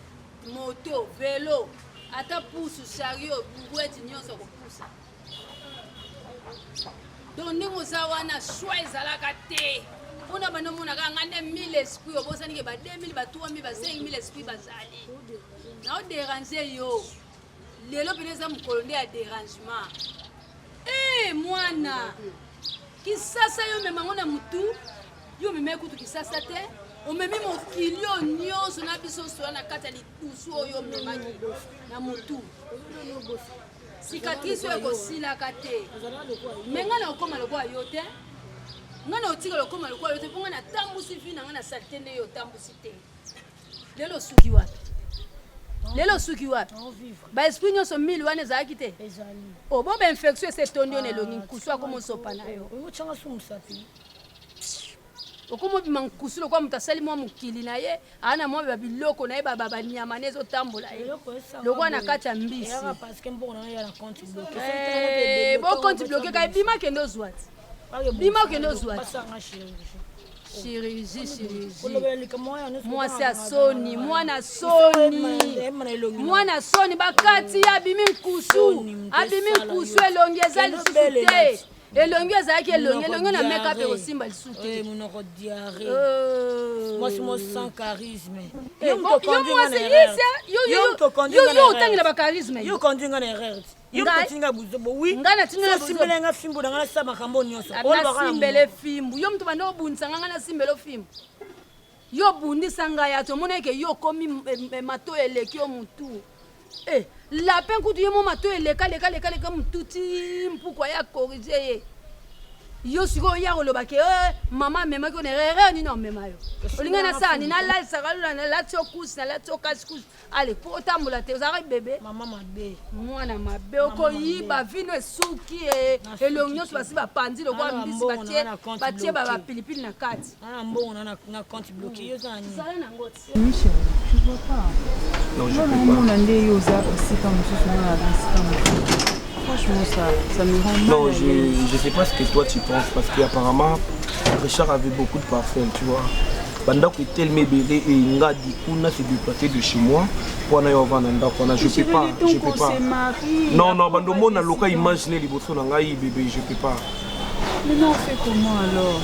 moto velo ata pusu chariot bugweti nyonso kopusa donc ndenge oza wana shwa ezalaka te mpona bandomonaka nga nde 1000 esprit obosanike ba 2000 ba 3000 ba 5000 esprit bazali naoderange yo lelo pene eza mokolo nde ya dérangement mwana kisasa yo memango na mutu yo meme kutu kisasa te omemi mokili oyo nyonso na biso sola na kati ya lidusu oyo omemaki na motu cicatrice oyo ekosilaka te me ngai na okóma lokola yo te ngai na otika lokóma lokola yo te mpo ngai natambusi vi na ngai na salite nde yo otambusi te lelo osuki wapi lelo osuki wapi baesprit nyonso mili wana ezalaki te obo bainfection ese etondi yo na elongi nkusu akoma osopa na yo okoma obima nkusu lokola moto asali mwa mokili na ye aa na mwa babiloko na ye banyama ne ezotambola ye lokola na kati ya mbisi bokonti bloke ka ebima kende ozwa ti bima okende ozwa ti chirurgie mwasi asoni mwana soni bakati abimi nkusu elongi eza lisusu te elongi ezalaki elongi na meka mpe kosimba lisusu te yo otangela bakarisme nasimbele fimbu yo moto banda obundisa nga nasimbele fimbu yo obundisa ngai ati omona eke yo okomi mato eleki yo motu lapin kutu ye mo mato eleka motu ti mpukwa ya korige ye yo sikoyo oya koloba ke mama amemaki o na erreur nini omema yo olinga na sala nini alalisaka lula nalati yo kusi nalati yo kasi kusi ale po otambola te ozalaki bebe mwana mabe okoyiba vino esuki elongi nyonso basi bapandi lokola mbisi batie bapilipili na kati zala nango ti omona nde yo oza esika mosusu na esika mosusu. Franchement, ça me rend mal. Non, je sais pas ce que toi tu penses parce qu'apparemment Richard avait beaucoup de parfum, tu vois. Pendant que tel m'ébélé et Inga Dikouna s'est déplacé de chez moi pour aller au Vananda, je peux pas. Non, Bandomo n'a loka imaginer les bossons dans Gaï bébé, je peux pas. Mais non, on fait comment alors?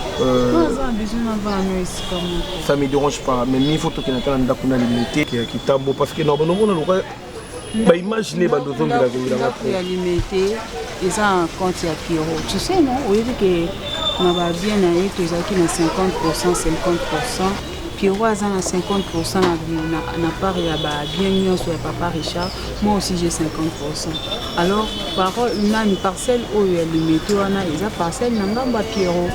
Ça me dérange pas, mais il faut que tu aies un dakuna limité qui est tambo parce que non, Bandomo n'a loka. Bah imaginez Bandozo de la vie là. Limité, ils ont un compte à Pierrot. Tu sais non? Oui que on va bien aller que ça qui na 50%. Pierrot a 50% na part ya ba bien mieux sur papa Richard. Moi aussi j'ai 50%. Alors parole une parcelle où il y a limité on a ils a parcelle n'angamba Pierrot.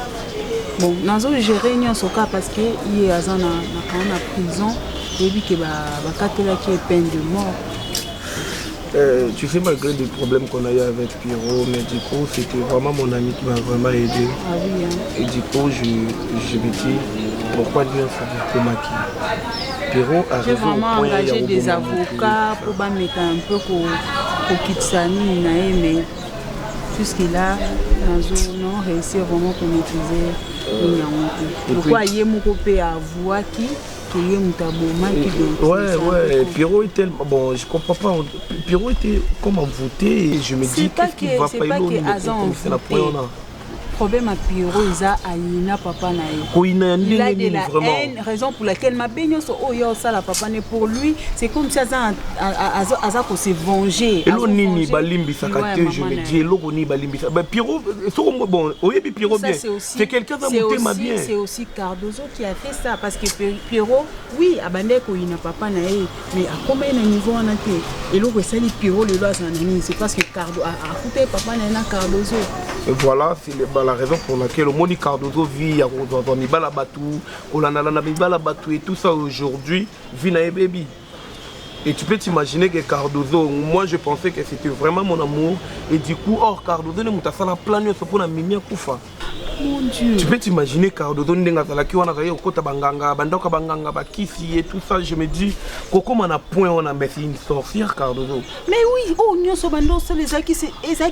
Bon, nazo gérer nion soka parce que il y a na prison et puis que ba katela qui est peine de mort. Tu sais, malgré les problèmes qu'on a eu avec Pierrot, mais du coup, c'était vraiment mon ami qui m'a vraiment aidé. Ah oui, hein. Et du coup, je me dis, pourquoi lui on s'est fait maquiller? Pierrot a j'ai vraiment engagé des avocats pour mettre un peu pour Kitsani, mais jusque-là, nous avons réussi vraiment à maîtriser le pourquoi il y a mon copain à voix qui ouais, Pierrot était bon, je comprends pas. Pierrot était comme envoûté et je me dis qu'est-ce qu'il va pas y c'est la première. Problème à Pierrot, il a aïna papa na il a de la haine, raison pour laquelle ma baigne so oyo ça la papa n'est pour lui, c'est comme si Aza ko se venger. Elo nini balimbi sakate, je me dis elo ni balimbi. Ben Pierrot, bon, oyebi Pierrot bien. C'est quelqu'un qui m'a bien. C'est aussi Cardozo qui a fait ça parce que Pierrot, oui, abandé ko ina papa na mais à combien de niveau on a été elo ko sali Pierrot le loi c'est parce que Cardo a foutu papa na Cardozo. Et voilà, c'est la raison pour laquelle le Moni Cardozo vit à Mibala Batou, Olanala Mibala Batou et tout ça aujourd'hui vit na baby. Et tu peux t'imaginer que Cardozo, moi je pensais que c'était vraiment mon amour et du coup, or Cardozo ne m'a pas la planète pour la mimia Koufa. Mon Dieu. Tu peux t'imaginer Cardozo n'engazala qui on a réussi au côté banganga, bandoka banganga, bakisi et tout ça. Je me dis, Coco m'en a point on a mais c'est une sorcière Cardozo. Mais oui, oh nyonso bando c'est les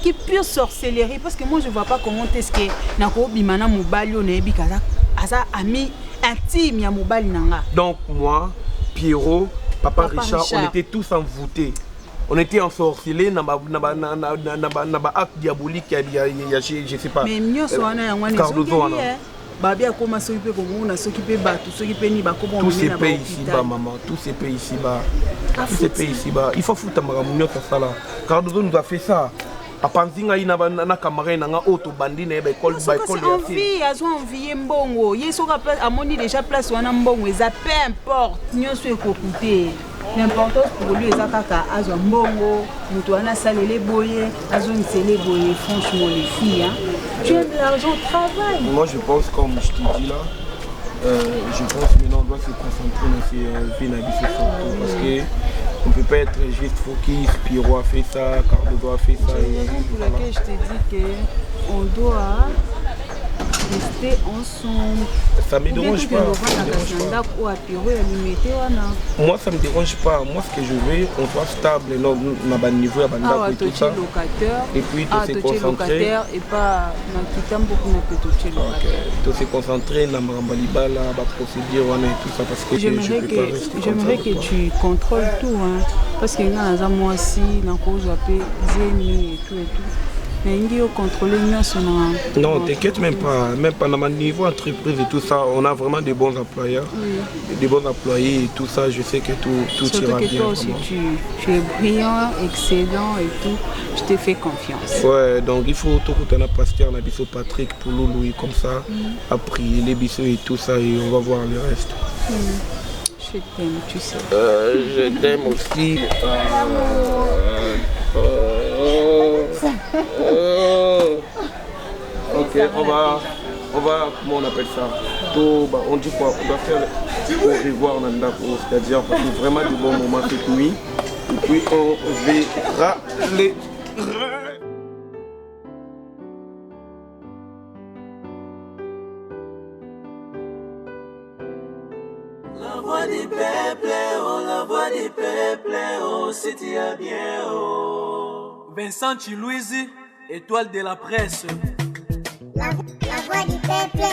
qui pure sorcellerie parce que moi je vois pas comment est-ce que nako bimana mobali on ebi kaza asa ami intime ya mobali nanga. Donc moi, Pierrot, papa Richard, on était tous envoûtés. On était ensorcelés dans un acte diabolique, je sais pas. Mais mieux soit Cardozo. Tous ces pays ici-bas, maman, tous ces pays ici-bas. Tous ces pays ici-bas. Il faut foutre ma réunion sur ça là. Cardozo nous a fait ça. apanzi ngai na camarade nanga auto bandi na ba école envie azo envie mbongo ye soka amoni déjà place wana mbongo eza peu importe nyonso ekokute l'importance pour lui eza kaka azwa mbongo moto wana asalele boye azongisele boye franchement les filles hein. Tu as de l'argent, travaille. Moi je pense comme je te dis là je pense maintenant on doit se concentrer dans ces vies parce que on ne peut pas être juste focus, Pierrot a fait ça, Cardozo a fait ça. C'est la raison pour laquelle je te dis qu'on doit rester ensemble. Ça me dérange pas. Moi ça me dérange pas. Moi ce que je veux, on soit stable, on a niveau, à tout ça. Et puis tout se concentrer. Et pas tout se concentrer dans la procédure et tout ça parce que j'aimerais que tu contrôles tout hein. Parce que moi aussi, dans cause Zemi et tout. Mais il faut contrôler non, t'inquiète même pas dans mon niveau entreprise et tout ça, on a vraiment des bons employeurs, des bons employés et tout ça, je sais que tout ira bien. Surtout que toi aussi tu es brillant, excellent et tout, je te fais confiance. Ouais, donc il faut tout que tu as pasteur, on a bisou Patrick, pour Louis comme ça, après les bisous et tout ça et on va voir le reste. Je t'aime, tu sais. Je t'aime aussi. Ok, on va, comment on appelle ça? On dit quoi? On doit faire au revoir Nandako, c'est-à-dire parce que vraiment du bon moment cette nuit. Et puis on verra les. La voix du peuple, oh, la voix du peuple, oh, c'est bien, oh. Vincent Chilouise, étoile de la presse. La voix du peuple,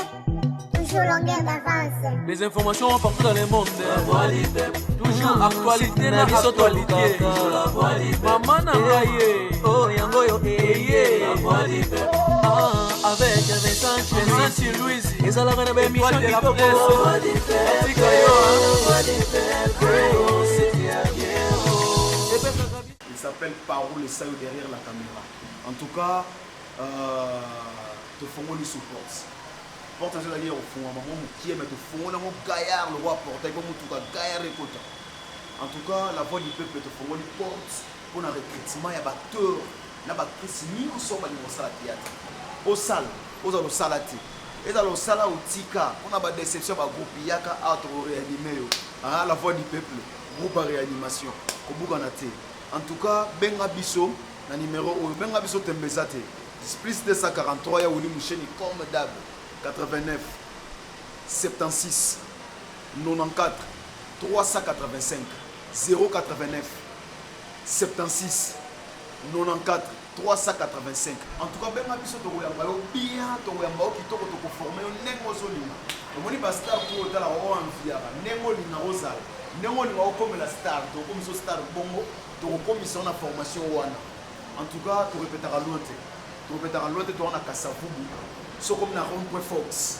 toujours longueur d'avance. Les informations partout dans le monde. La voix du peuple, toujours actualité na actualité. La voix du peuple, maman nangaye, oh yango yo eye. La voix du peuple, avec Vincent Chilouise, et ça la reine de l'émission de la presse. La voix du peuple, la voix du peuple, oh c'est bien, oh. Il s'appelle Paro le Sayo derrière la caméra. En tout cas, te font les supports. Porte à aller au fond, maman qui aime te font mon gaillard le roi porte comme tout cas gaillard et côté. En tout cas, la voix du peuple te font les portes pour un recrutement ya batteur, na batrice ni ensemble ni au salle théâtre. Au salle, au salati. Et dans le salle au tika, on a ba déception ba groupe yaka autre réanimé yo. Ah la voix du peuple, groupe réanimation. Ko bukana te. En tout cas, benga biso na numéro benga biso tembezate. Plus 243 ya Wili Moucheni comme d'hab 89 76 94 385 089 76 94 385. En tout cas, benga biso to yamba yo bien to yamba o kitoko to ko former yo nengo zolima. Omoni ba star to tala o envia ba nengo lina rozala. Nengo lina o comme la star to comme so star bongo to ko commission na formation wana. En tout cas, tu répéteras loin. Tu répéteras loin, tu as Kassavubu. So comme na rond-point Fox.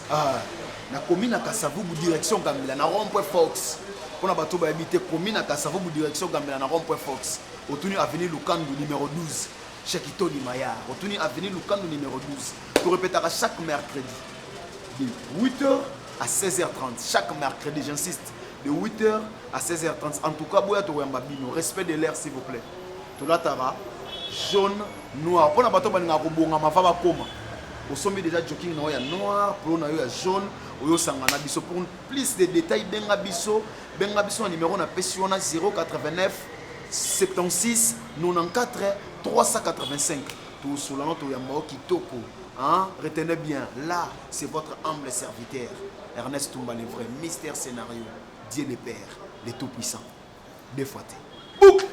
Na commune à Kassavubu direction Gambela na rond-point Fox. Pour na bato ba habiter commune à Kassavubu direction Gambela na rond-point Fox. Autour avenue Lukandu numéro 12. Chekito Limaya. Autour avenue Lukandu numéro 12. Tu répéteras chaque mercredi de 8h à 16h30. Chaque mercredi, j'insiste, de 8h à 16h30. En tout cas, boya to yamba bino, respect de l'air s'il vous plaît. Tu l'atara jaune, noir. Pour la bateau, on a au sommet déjà jogging noir, pour na jaune, au sangana biso pour plus de détails benga biso numéro na pesiona 089 76 94 385. Tout sous la note yamba kitoko. Hein? Retenez bien, là, c'est votre humble serviteur Ernest Toumba, le vrai mystère scénario, Dieu le Père, le Tout-Puissant. Deux fois. Bouk!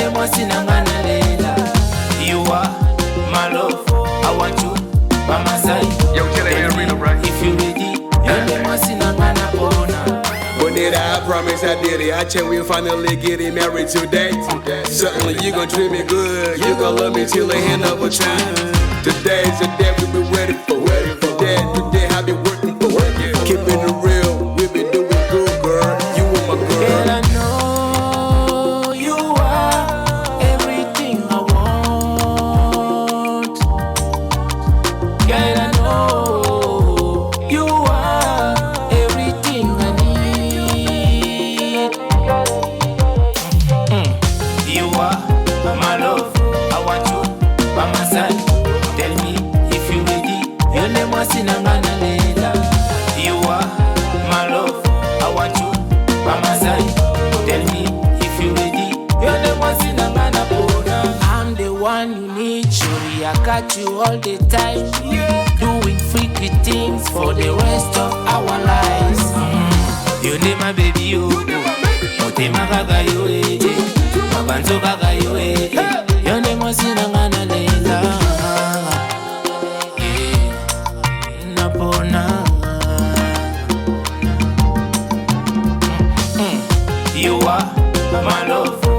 Yone mwasi nangana lela. You are my love. I want you by my side. Yo, tell me right. If you ready, yone mwasi nangana pona. But did I promise I did it? I check we finally getting married today. Certainly you gon' treat me good. You gon' love me till the end of a time. Today's the day we been ready for. Today I been working for. Keeping it real, we been doing good, girl. You were my girl. Girl, I know you are everything I want. Girl, I know you are everything I need. You are my love. I want you by my side. Tell me if you ready. Yone mwasi nangana lela. You are my love. I want you by my side. Tell me if you ready. Yone mwasi nangana pona. I'm the one you need. Surely I got you all the time. Doing freaky things for the rest of our lives. Yone my baby yo. Motema kaka yo mabanzo kaka yo Yone mwasi nangana lela. You are my love.